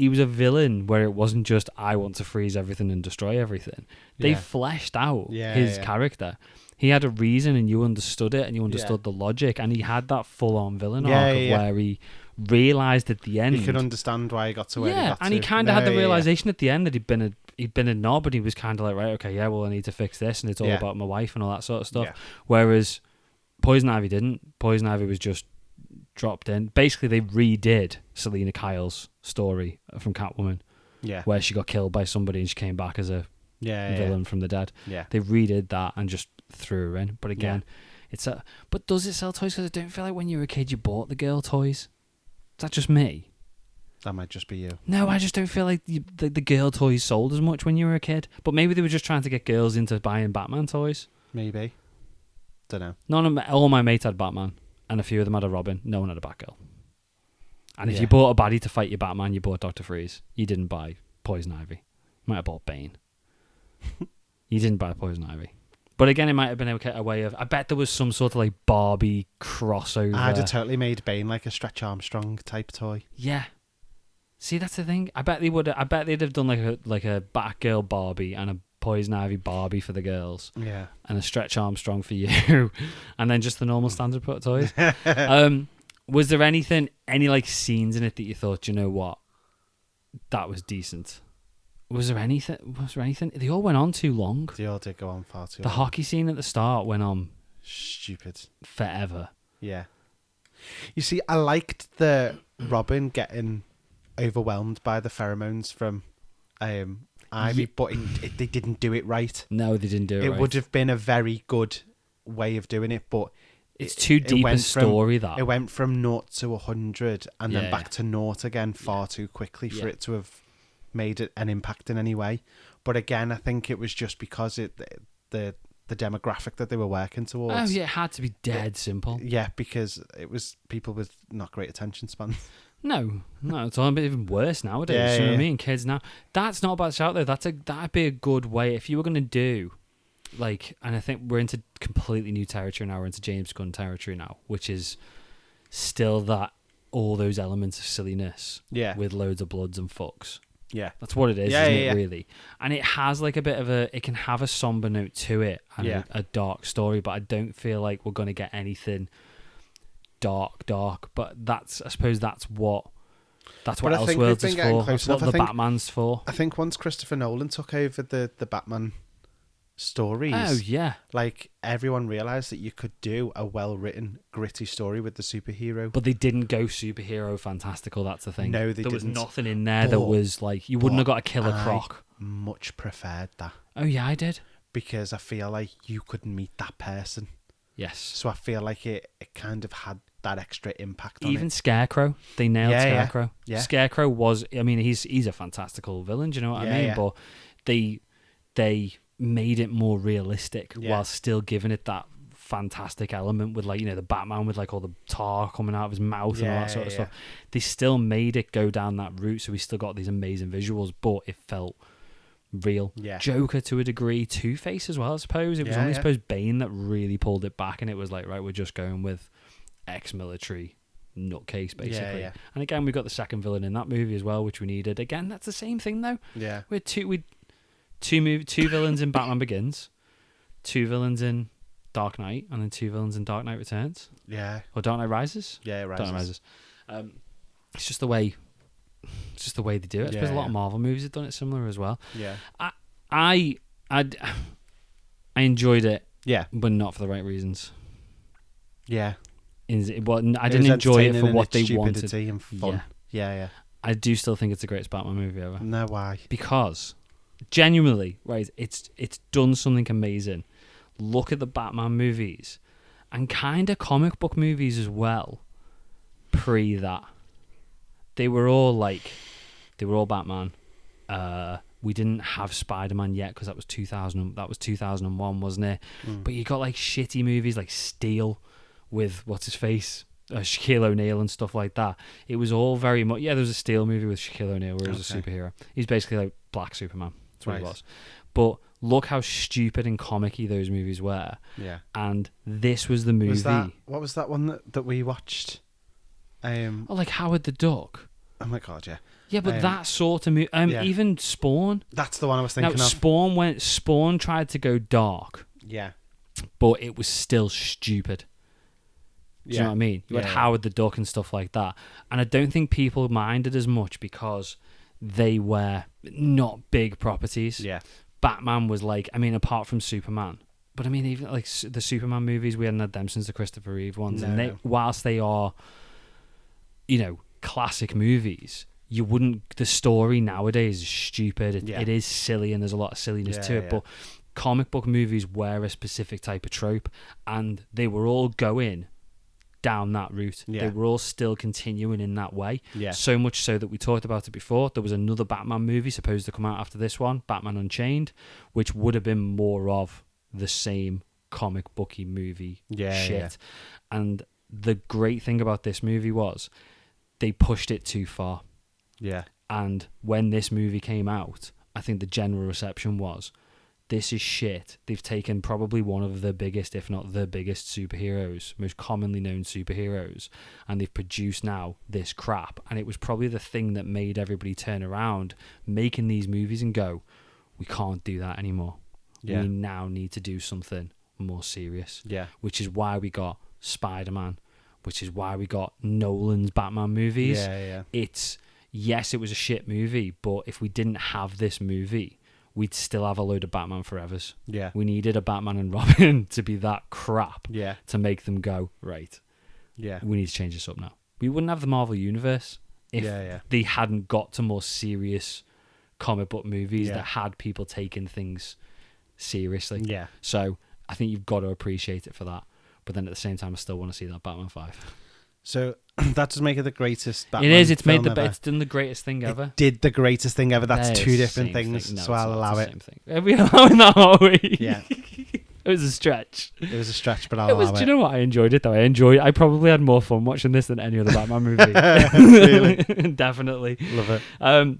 was a villain where it wasn't just, I want to freeze everything and destroy everything. They fleshed out his character. He had a reason and you understood it and you understood the logic, and he had that full on villain arc of where he realised at the end. He could understand why he got to where he got to. And he kind of had the realisation at the end that he'd been a knob, and he was kind of like, right, okay, well, I need to fix this, and it's all about my wife and all that sort of stuff. Yeah. Whereas Poison Ivy didn't. Poison Ivy was just dropped in. Basically, they redid Selena Kyle's story from Catwoman, where she got killed by somebody and she came back as a villain from the dead. Yeah. They redid that and just threw her in. But again, but does it sell toys? Because I don't feel like when you were a kid you bought the girl toys. Is that just me? That might just be you. No, I just don't feel like the girl toys sold as much when you were a kid. But maybe they were just trying to get girls into buying Batman toys. Maybe. Don't All know. my mates had Batman, and a few of them had a Robin. No one had a Batgirl. And if Yeah. you bought a baddie to fight your Batman, you bought Dr. Freeze. You didn't buy Poison Ivy. You might have bought Bane. You didn't buy Poison Ivy. But again, it might have been a way of... I bet there was some sort of like Barbie crossover. I'd have totally made Bane like a Stretch Armstrong type toy. Yeah. See, that's the thing. I bet they would. I bet they'd have done like a Batgirl Barbie and a Poison Ivy Barbie for the girls. Yeah. And a Stretch Armstrong for you, and then just the normal standard toys. Was there any like scenes in it that you thought, you know what, that was decent? Was there anything? They all went on too long. They all did go on far too long. The hockey scene at the start went on stupid forever. Yeah. You see, I liked the Robin getting overwhelmed by the pheromones from Ivy, but they didn't do it right. No, they didn't do it right. It would have been a very good way of doing it, but it's too deep a story. It went from 0 to 100 and then back to 0 again far too quickly for it to have made it an impact in any way. But again, I think it was just because the demographic that they were working towards. Oh yeah, it had to be dead simple. Yeah, because it was people with not great attention spans. No, it's all a bit even worse nowadays. You know what I mean? Kids now. That's not a bad shout though. That'd be a good way if you were going to do, like, and I think we're into completely new territory now. We're into James Gunn territory now, which is still that all those elements of silliness. Yeah. With loads of bloods and fucks. Yeah. That's what it is, isn't it, really? And it has like a bit of it can have a somber note to it and a dark story, but I don't feel like we're going to get anything dark, but I suppose that's what Elseworlds is for. That's what the Batman's for. I think once Christopher Nolan took over the Batman stories, like everyone realised that you could do a well-written, gritty story with the superhero. But they didn't go superhero fantastical, that's the thing. No, they didn't. There was nothing in there that was like, you wouldn't have got a Killer Croc. Much preferred that. Oh yeah, I did. Because I feel like you could meet that person. Yes. So I feel like it kind of had that extra impact on Even it. Scarecrow. They nailed Scarecrow. Yeah. Scarecrow was, I mean, he's a fantastical villain, do you know what I mean? Yeah. But they made it more realistic while still giving it that fantastic element with, like, you know, the Batman with like all the tar coming out of his mouth and all that sort of stuff. They still made it go down that route, so we still got these amazing visuals, but it felt real. Joker to a degree, Two-Face as well, I suppose. It was only, I suppose, Bane that really pulled it back, and it was like, right, we're just going with ex-military nutcase, basically. And again, we got the second villain in that movie as well, which we needed. Again, that's the same thing though. We had two villains in Batman Begins, two villains in Dark Knight, and then two villains in Dark Knight Returns. Or Dark Knight Rises. Rises. Dark Knight Rises. It's just the way they do it. I suppose a lot of Marvel movies have done it similar as well. I enjoyed it. But not for the right reasons. I didn't enjoy it for what they wanted. And fun. I do still think it's the greatest Batman movie ever. No, why? Because genuinely, right, it's done something amazing. Look at the Batman movies and kind of comic book movies as well. Pre that, they were all Batman. We didn't have Spider-Man yet because that was 2001, wasn't it? But you got like shitty movies like Steel with what's his face, Shaquille O'Neal and stuff like that. It was all very much there was a Steel movie with Shaquille O'Neal where he was a superhero. He's basically like Black Superman. That's what he was. But look how stupid and comic-y those movies were. And this was the movie. What was that one that we watched? Like Howard the Duck. Oh my god, yeah. Yeah, but that sort of movie. Even Spawn. That's the one I was thinking of. Spawn tried to go dark. Yeah. But it was still stupid. Do you know what I mean? You had Howard the Duck and stuff like that. And I don't think people minded as much because they were not big properties. Batman was like, I mean, apart from Superman. But I mean, even like the Superman movies, we hadn't had them since the Christopher Reeve ones. And whilst they are, you know, classic movies, the story nowadays is stupid. It is silly and there's a lot of silliness to it. But comic book movies were a specific type of trope and they were all going down that route. Yeah. They were all still continuing in that way. Yeah. So much so that we talked about it before. There was another Batman movie supposed to come out after this one, Batman Unchained, which would have been more of the same comic booky movie shit. And the great thing about this movie was they pushed it too far. Yeah. And when this movie came out, I think the general reception was, this is shit. They've taken probably one of the biggest, if not the biggest superheroes, most commonly known superheroes, and they've produced now this crap. And it was probably the thing that made everybody turn around, making these movies and go, we can't do that anymore. Yeah. We now need to do something more serious. Yeah. Which is why we got Spider-Man, which is why we got Nolan's Batman movies. Yeah. It's, yes, it was a shit movie, but if we didn't have this movie, we'd still have a load of Batman Forevers. Yeah. We needed a Batman and Robin to be that crap to make them go, right, we need to change this up now. We wouldn't have the Marvel Universe if they hadn't got to more serious comic book movies that had people taking things seriously. Yeah. So I think you've got to appreciate it for that. But then at the same time, I still want to see that Batman 5. So that does make it the greatest Batman. It is. It's film made ever. It's done the greatest thing ever. It did the greatest thing ever. That's two different things. Thing. No, so I'll allow it. Same thing. Are we allowing that? Are we? Yeah. It was a stretch. It was a stretch, but I'll allow it. Do you know what? I enjoyed it though. I probably had more fun watching this than any other Batman movie. Really? Definitely. Love it.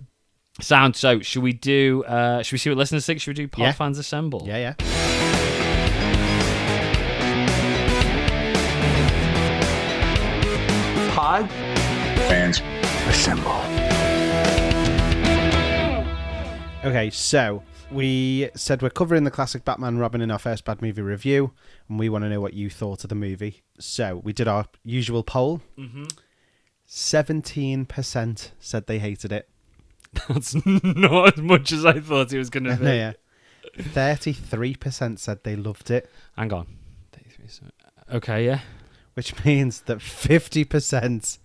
Sound. So should we do? Should we see what listeners think? Should we do Pod Fans Assemble? Yeah. Pod Fans Assemble. Okay, so we said we're covering the classic Batman Robin in our first bad movie review, and we want to know what you thought of the movie. So we did our usual poll. 17% said they hated it. That's not as much as I thought it was going to be. Yeah. 33% said they loved it. Hang on. Okay, yeah. Which means that 50%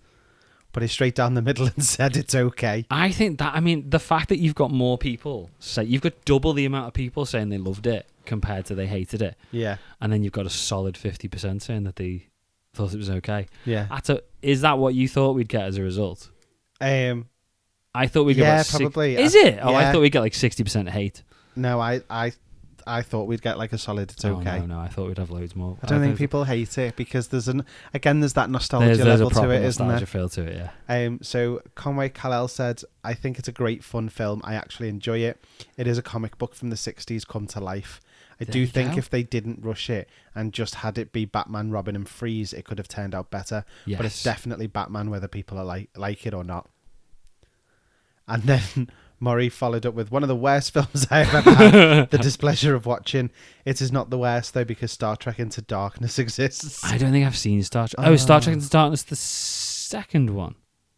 put it straight down the middle and said it's okay. I think that, the fact that you've got more people say, you've got double the amount of people saying they loved it compared to they hated it. Yeah. And then you've got a solid 50% saying that they thought it was okay. Yeah. Is that what you thought we'd get as a result? I thought we'd get probably. Is it? Oh, I thought we'd get like 60% hate. No, I thought we'd get like a solid it's okay. No, I thought we'd have loads more. I don't think people hate it because there's that nostalgia there's level a proper to it, isn't there? nostalgia feel to it, yeah. So Conway Kal-El said, I think it's a great fun film. I actually enjoy it. It is a comic book from the 60s come to life. I do think if they didn't rush it and just had it be Batman, Robin and Freeze, it could have turned out better. Yes. But it's definitely Batman whether people are like it or not. And then Murray followed up with one of the worst films I've ever had the displeasure of watching. It is not the worst, though, because Star Trek Into Darkness exists. I don't think I've seen Star Trek. Star Trek Into Darkness, the second one.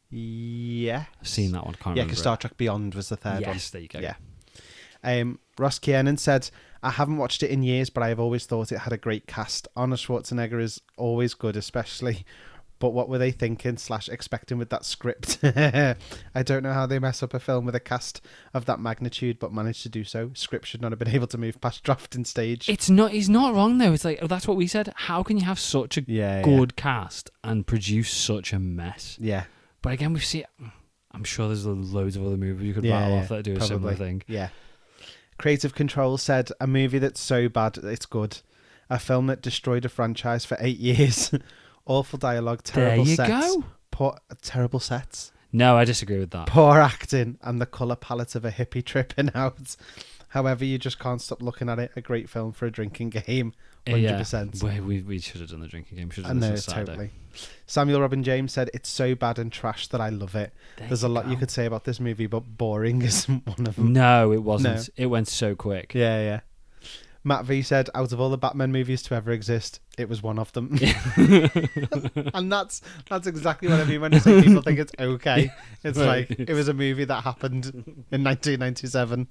Yeah. I've seen that one. Can't yeah, remember because Star Trek Beyond was the third one. Yes, there you go. Yeah. Ross Kiernan said, I haven't watched it in years, but I have always thought it had a great cast. Arnold Schwarzenegger is always good, especially... But what were they thinking / expecting with that script? I don't know how they mess up a film with a cast of that magnitude, but managed to do so. Script should not have been able to move past drafting stage. He's not wrong though. It's like, that's what we said. How can you have such a good cast and produce such a mess? Yeah. But again, we've seen. I'm sure there's loads of other movies you could rattle off that do a similar thing. Yeah. Creative Control said, a movie that's so bad it's good. A film that destroyed a franchise for 8 years. Awful dialogue, terrible sets. There you go. Terrible sets. No, I disagree with that. Poor acting and the colour palette of a hippie tripping out. However, you just can't stop looking at it. A great film for a drinking game. 100%. Yeah. We should have done the drinking game. Should have done this Saturday. Totally. Samuel Robin James said, it's so bad and trash that I love it. There's a lot you could say about this movie, but boring isn't one of them. No, it wasn't. No. It went so quick. Yeah. Matt V said, out of all the Batman movies to ever exist, it was one of them. And that's exactly what I mean when I say people think it's okay. It's like, it was a movie that happened in 1997.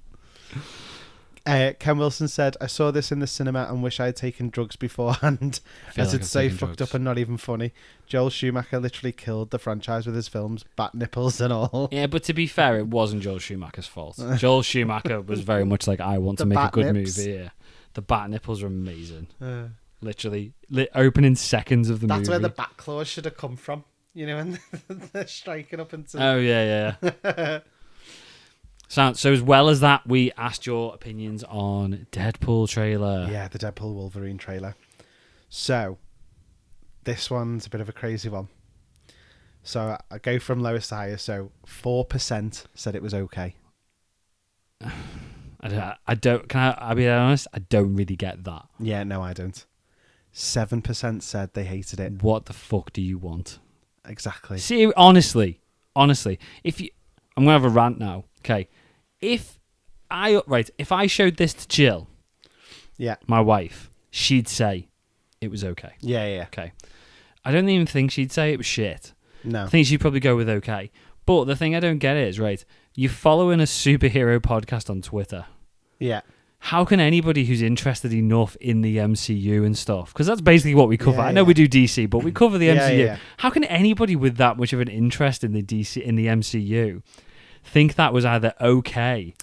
Ken Wilson said, I saw this in the cinema and wish I had taken drugs beforehand, as it's so fucked up and not even funny. Joel Schumacher literally killed the franchise with his films, bat nipples and all. Yeah, but to be fair, it wasn't Joel Schumacher's fault. Joel Schumacher was very much like, I want to make a good movie. Yeah. The bat nipples are amazing. Literally, opening seconds of the movie. That's where the back claws should have come from. You know, and they're striking up into... Oh, yeah. So as well as that, we asked your opinions on Deadpool trailer. Yeah, the Deadpool Wolverine trailer. So, this one's a bit of a crazy one. So, I go from lowest to highest. So, 4% said it was okay. I don't. Can I be honest? I don't really get that. Yeah, no, I don't. 7% said they hated it. What the fuck do you want? Exactly. See, honestly, if you, I'm gonna have a rant now. Okay, if I showed this to Jill, yeah, my wife, she'd say it was okay. Yeah. Okay, I don't even think she'd say it was shit. No, I think she'd probably go with okay. But the thing I don't get is, right, you're following a superhero podcast on Twitter. Yeah. How can anybody who's interested enough in the MCU and stuff, because that's basically what we cover. I know we do DC, but we cover the MCU. Yeah. How can anybody with that much of an interest in the MCU think that was either okay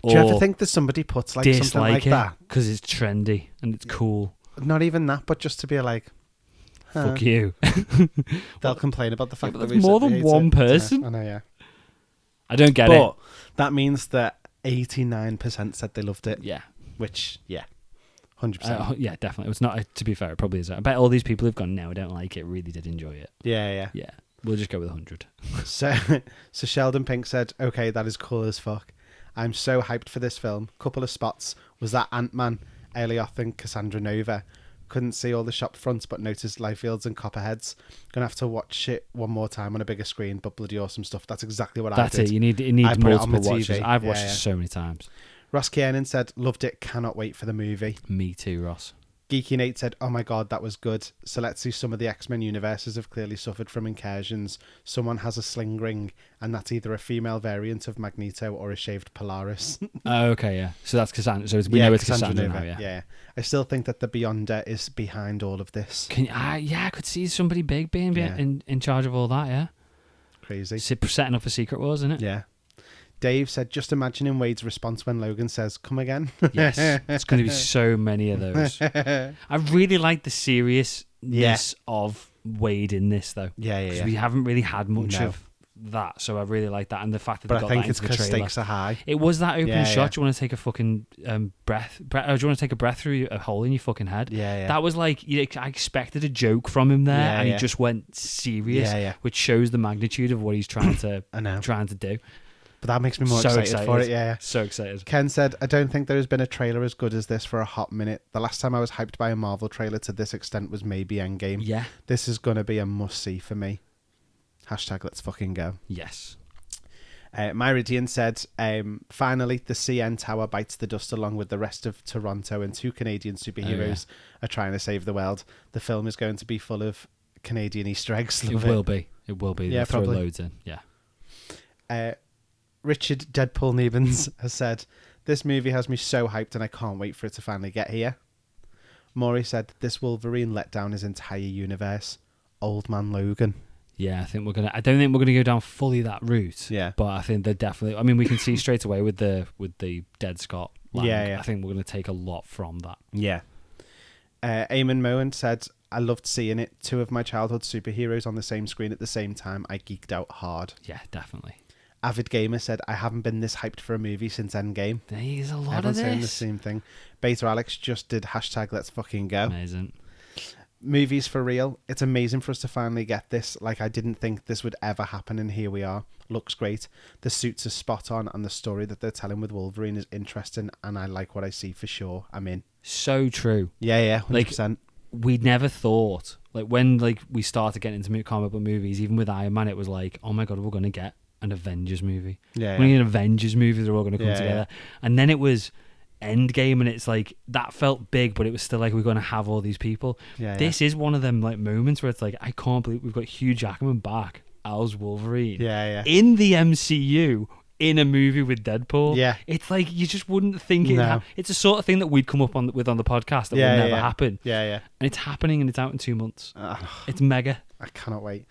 or do you ever think that somebody puts like something like that because it's trendy and it's cool? Not even that, but just to be like, fuck you. They'll complain about the fact that there's more than one person. I know, yeah. I don't get it. But that means that 89% said they loved it. Yeah. Which, 100%. Yeah, definitely. It's not. To be fair, it probably is. I bet all these people who've gone, no, I don't like it, really did enjoy it. Yeah. Yeah. We'll just go with 100. So Sheldon Pink said, okay, that is cool as fuck. I'm so hyped for this film. Couple of spots. Was that Ant-Man, Elioth and Cassandra Nova. Couldn't see all the shop fronts, but noticed Liefeld and Copperheads. Gonna have to watch it one more time on a bigger screen, but bloody awesome stuff. That's exactly what I did. That's it. You need multiple watches. I've watched it so many times. Ross Kiernan said, loved it, cannot wait for the movie. Me too, Ross. Geeky Nate said, oh my god, that was good. So let's see, some of the X-Men universes have clearly suffered from incursions. Someone has a sling ring, and that's either a female variant of Magneto or a shaved Polaris. Oh, okay, yeah. So that's Cassandra. So we know it's Cassandra now, yeah. I still think that the Beyonder is behind all of this. I could see somebody big being in charge of all that, yeah. Crazy. Setting up a Secret Wars, isn't it? Yeah. Dave said, just imagining Wade's response when Logan says, come again. Yes. It's going to be so many of those. I really like the seriousness of Wade in this, though. Yeah. Because we haven't really had much of that, so I really like that. And the fact that they got that into the trailer. But I think it's because stakes are high. It was that opening shot. Do you want to take a fucking breath? Or do you want to take a breath through a hole in your fucking head? Yeah. That was like, I expected a joke from him there, and he just went serious, which shows the magnitude of what he's trying to do. But that makes me more excited for it, yeah. So excited. Ken said, I don't think there has been a trailer as good as this for a hot minute. The last time I was hyped by a Marvel trailer to this extent was maybe Endgame. Yeah. This is going to be a must-see for me. Hashtag let's fucking go. Yes. Myridian said, finally, the CN Tower bites the dust along with the rest of Toronto, and 2 Canadian superheroes are trying to save the world. The film is going to be full of Canadian Easter eggs. It will be. Yeah, throw probably. Loads in. Yeah. Richard Deadpool Nevens has said, this movie has me so hyped and I can't wait for it to finally get here. Maury said, this Wolverine let down his entire universe. Old Man Logan. Yeah, I don't think we're gonna go down fully that route. Yeah. But I think they're definitely, I mean, we can see straight away with the Dead Scott Lang. Yeah. I think we're gonna take a lot from that. Yeah. Eamon Moen said, I loved seeing it. 2 of my childhood superheroes on the same screen at the same time. I geeked out hard. Yeah, definitely. Avid Gamer said, I haven't been this hyped for a movie since Endgame. There's a lot Everyone's of this. saying the same thing. Beta Alex just did hashtag let's fucking go. Amazing. Movies for real. It's amazing for us to finally get this. Like, I didn't think this would ever happen, and here we are. Looks great. The suits are spot on, and the story that they're telling with Wolverine is interesting, and I like what I see for sure. I'm in. So true. Yeah, 100%. We never thought, when we started getting into comic book movies, even with Iron Man, it was like, oh my god, we're going to get an Avengers movie. Yeah. When an Avengers movie, they're all going to come together. And then it was Endgame, and it's like, that felt big, but it was still like, we're going to have all these people. This is one of them moments where it's like, I can't believe we've got Hugh Jackman back as Wolverine. In the MCU, in a movie with Deadpool. Yeah. It's like, you just wouldn't think it. It's the sort of thing that we'd come up with on the podcast that would never happen. Yeah. And it's happening, and it's out in 2 months. It's mega. I cannot wait.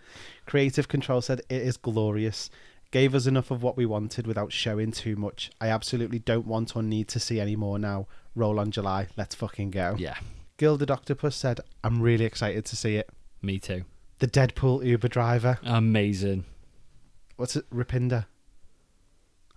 Creative Control said, it is glorious. Gave us enough of what we wanted without showing too much. I absolutely don't want or need to see any more now. Roll on July. Let's fucking go. Yeah. Gilded Octopus said, I'm really excited to see it. Me too. The Deadpool Uber driver. Amazing. What's it? Rapinder.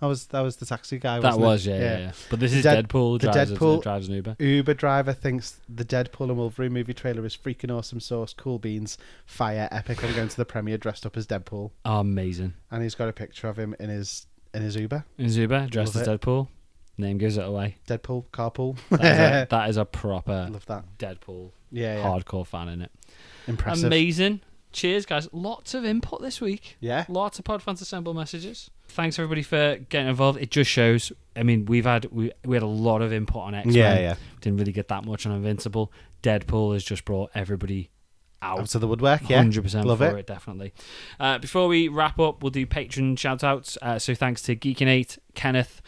That was the taxi guy. That was, yeah. But this is Deadpool. Drives an Uber. Uber driver thinks the Deadpool and Wolverine movie trailer is freaking awesome sauce, cool beans, fire, epic. I'm going to the premiere dressed up as Deadpool. Oh, amazing. And he's got a picture of him in his Uber. In his Uber, dressed as Deadpool. Name gives it away. Deadpool, carpool. That is a proper love that. Deadpool hardcore fan in it. Impressive. Amazing. Cheers, guys. Lots of input this week. Yeah. Lots of Podfans Assemble messages. Thanks, everybody, for getting involved. It just shows, I mean, we had a lot of input on X-Men. Yeah. Didn't really get that much on Invincible. Deadpool has just brought everybody out of the woodwork, yeah. 100% Love for it, definitely. Before we wrap up, we'll do Patreon shout-outs. So thanks to Geekinate, Kenneth,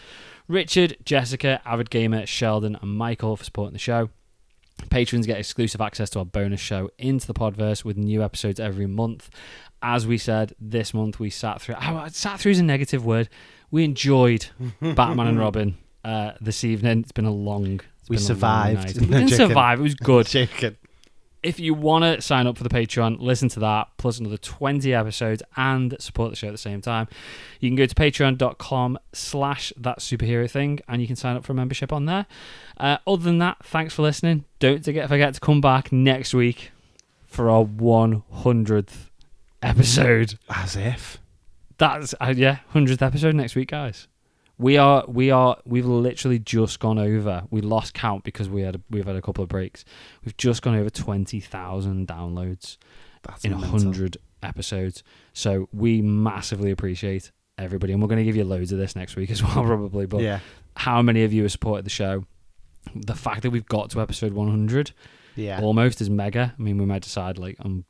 Richard, Jessica, Avid Gamer, Sheldon, and Michael for supporting the show. Patrons get exclusive access to our bonus show Into the Podverse with new episodes every month. As we said, this month we sat through... sat through is a negative word. We enjoyed Batman and Robin this evening. It's been a long... We survived. We didn't survive. It was good. Chicken. If you want to sign up for the Patreon, listen to that, plus another 20 episodes, and support the show at the same time, you can go to patreon.com/thatsuperhero-thing, and you can sign up for a membership on there. Other than that, thanks for listening. Don't forget to come back next week for our 100th episode. As if. That's, 100th episode next week, guys. We've literally just gone over. We lost count because we've had a couple of breaks. We've just gone over 20,000 downloads in 100 episodes. So we massively appreciate everybody, and we're going to give you loads of this next week as well, probably. But how many of you have supported the show? The fact that we've got to episode 100, almost is mega. I mean, we might decide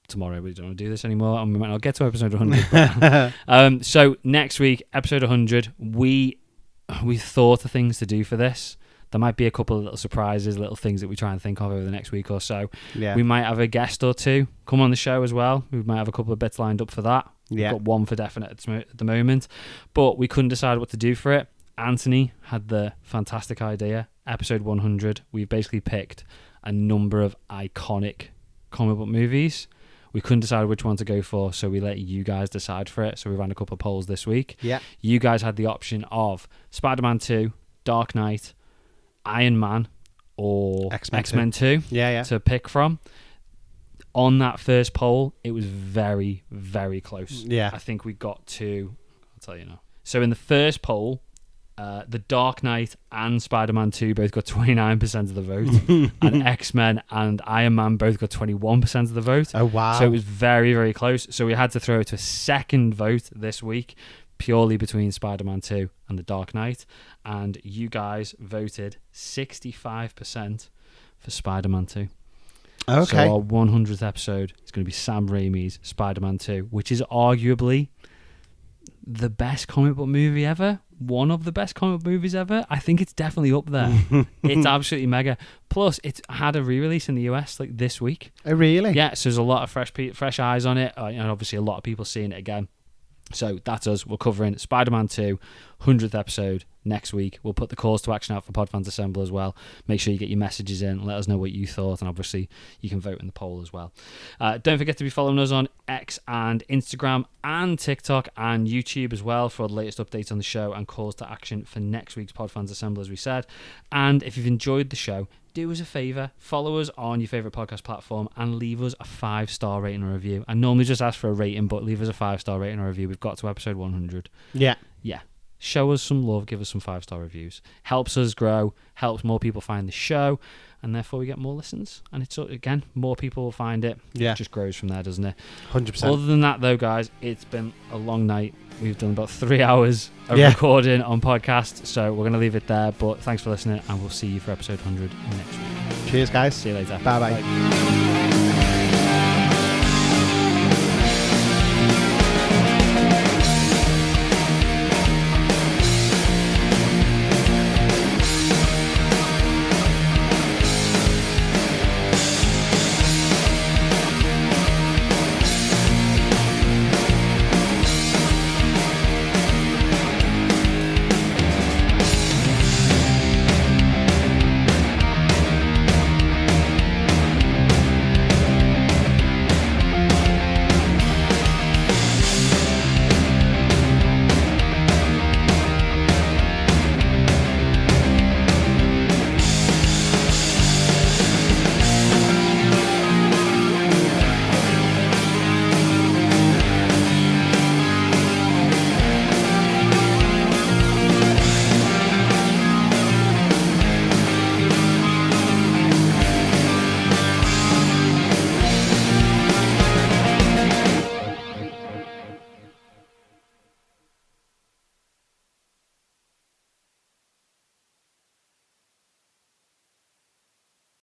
tomorrow we don't want to do this anymore, and we might not get to episode 100. So next week, episode 100, we thought of things to do for this. There might be a couple of little surprises, little things that we try and think of over the next week or so. Yeah. We might have a guest or two come on the show as well. We might have a couple of bits lined up for that. We've got one for definite at the moment, but we couldn't decide what to do for it. Anthony had the fantastic idea. Episode 100, we've basically picked a number of iconic comic book movies. We couldn't decide which one to go for, so we let you guys decide for it. So we ran a couple of polls this week. Yeah. You guys had the option of Spider-Man 2, Dark Knight, Iron Man, or X-Men 2 to pick from. On that first poll, it was very, very close. Yeah. I think we got to... I'll tell you now. So in the first poll, the Dark Knight and Spider-Man 2 both got 29% of the vote, and X-Men and Iron Man both got 21% of the vote. Oh, wow. So it was very, very close. So we had to throw it to a second vote this week, purely between Spider-Man 2 and the Dark Knight, and you guys voted 65% for Spider-Man 2. Okay. So our 100th episode is going to be Sam Raimi's Spider-Man 2, which is arguably the best comic book movie ever. One of the best comic book movies ever. I think it's definitely up there. It's absolutely mega. Plus, it's had a re-release in the US this week. Oh, really? Yeah, so there's a lot of fresh eyes on it, and obviously a lot of people seeing it again. So that's us. We're covering Spider-Man 2, 100th episode next week. We'll put the calls to action out for Podfans Assemble as well. Make sure you get your messages in. Let us know what you thought, and obviously you can vote in the poll as well. Don't forget to be following us on X and Instagram and TikTok and YouTube as well for the latest updates on the show and calls to action for next week's Podfans Assemble, as we said. And if you've enjoyed the show, do us a favour, follow us on your favourite podcast platform and leave us a 5-star rating or review. I normally just ask for a rating, but leave us a 5-star rating or review. We've got to episode 100. Yeah. Show us some love, give us some 5-star reviews. Helps us grow, helps more people find the show, and therefore we get more listens. And it's, again, more people will find it. Yeah. It just grows from there, doesn't it? 100%. Other than that, though, guys, it's been a long night. We've done about 3 hours of recording on podcast, so we're going to leave it there. But thanks for listening, and we'll see you for episode 100 next week. Cheers, guys. See you later. Bye-bye. Bye.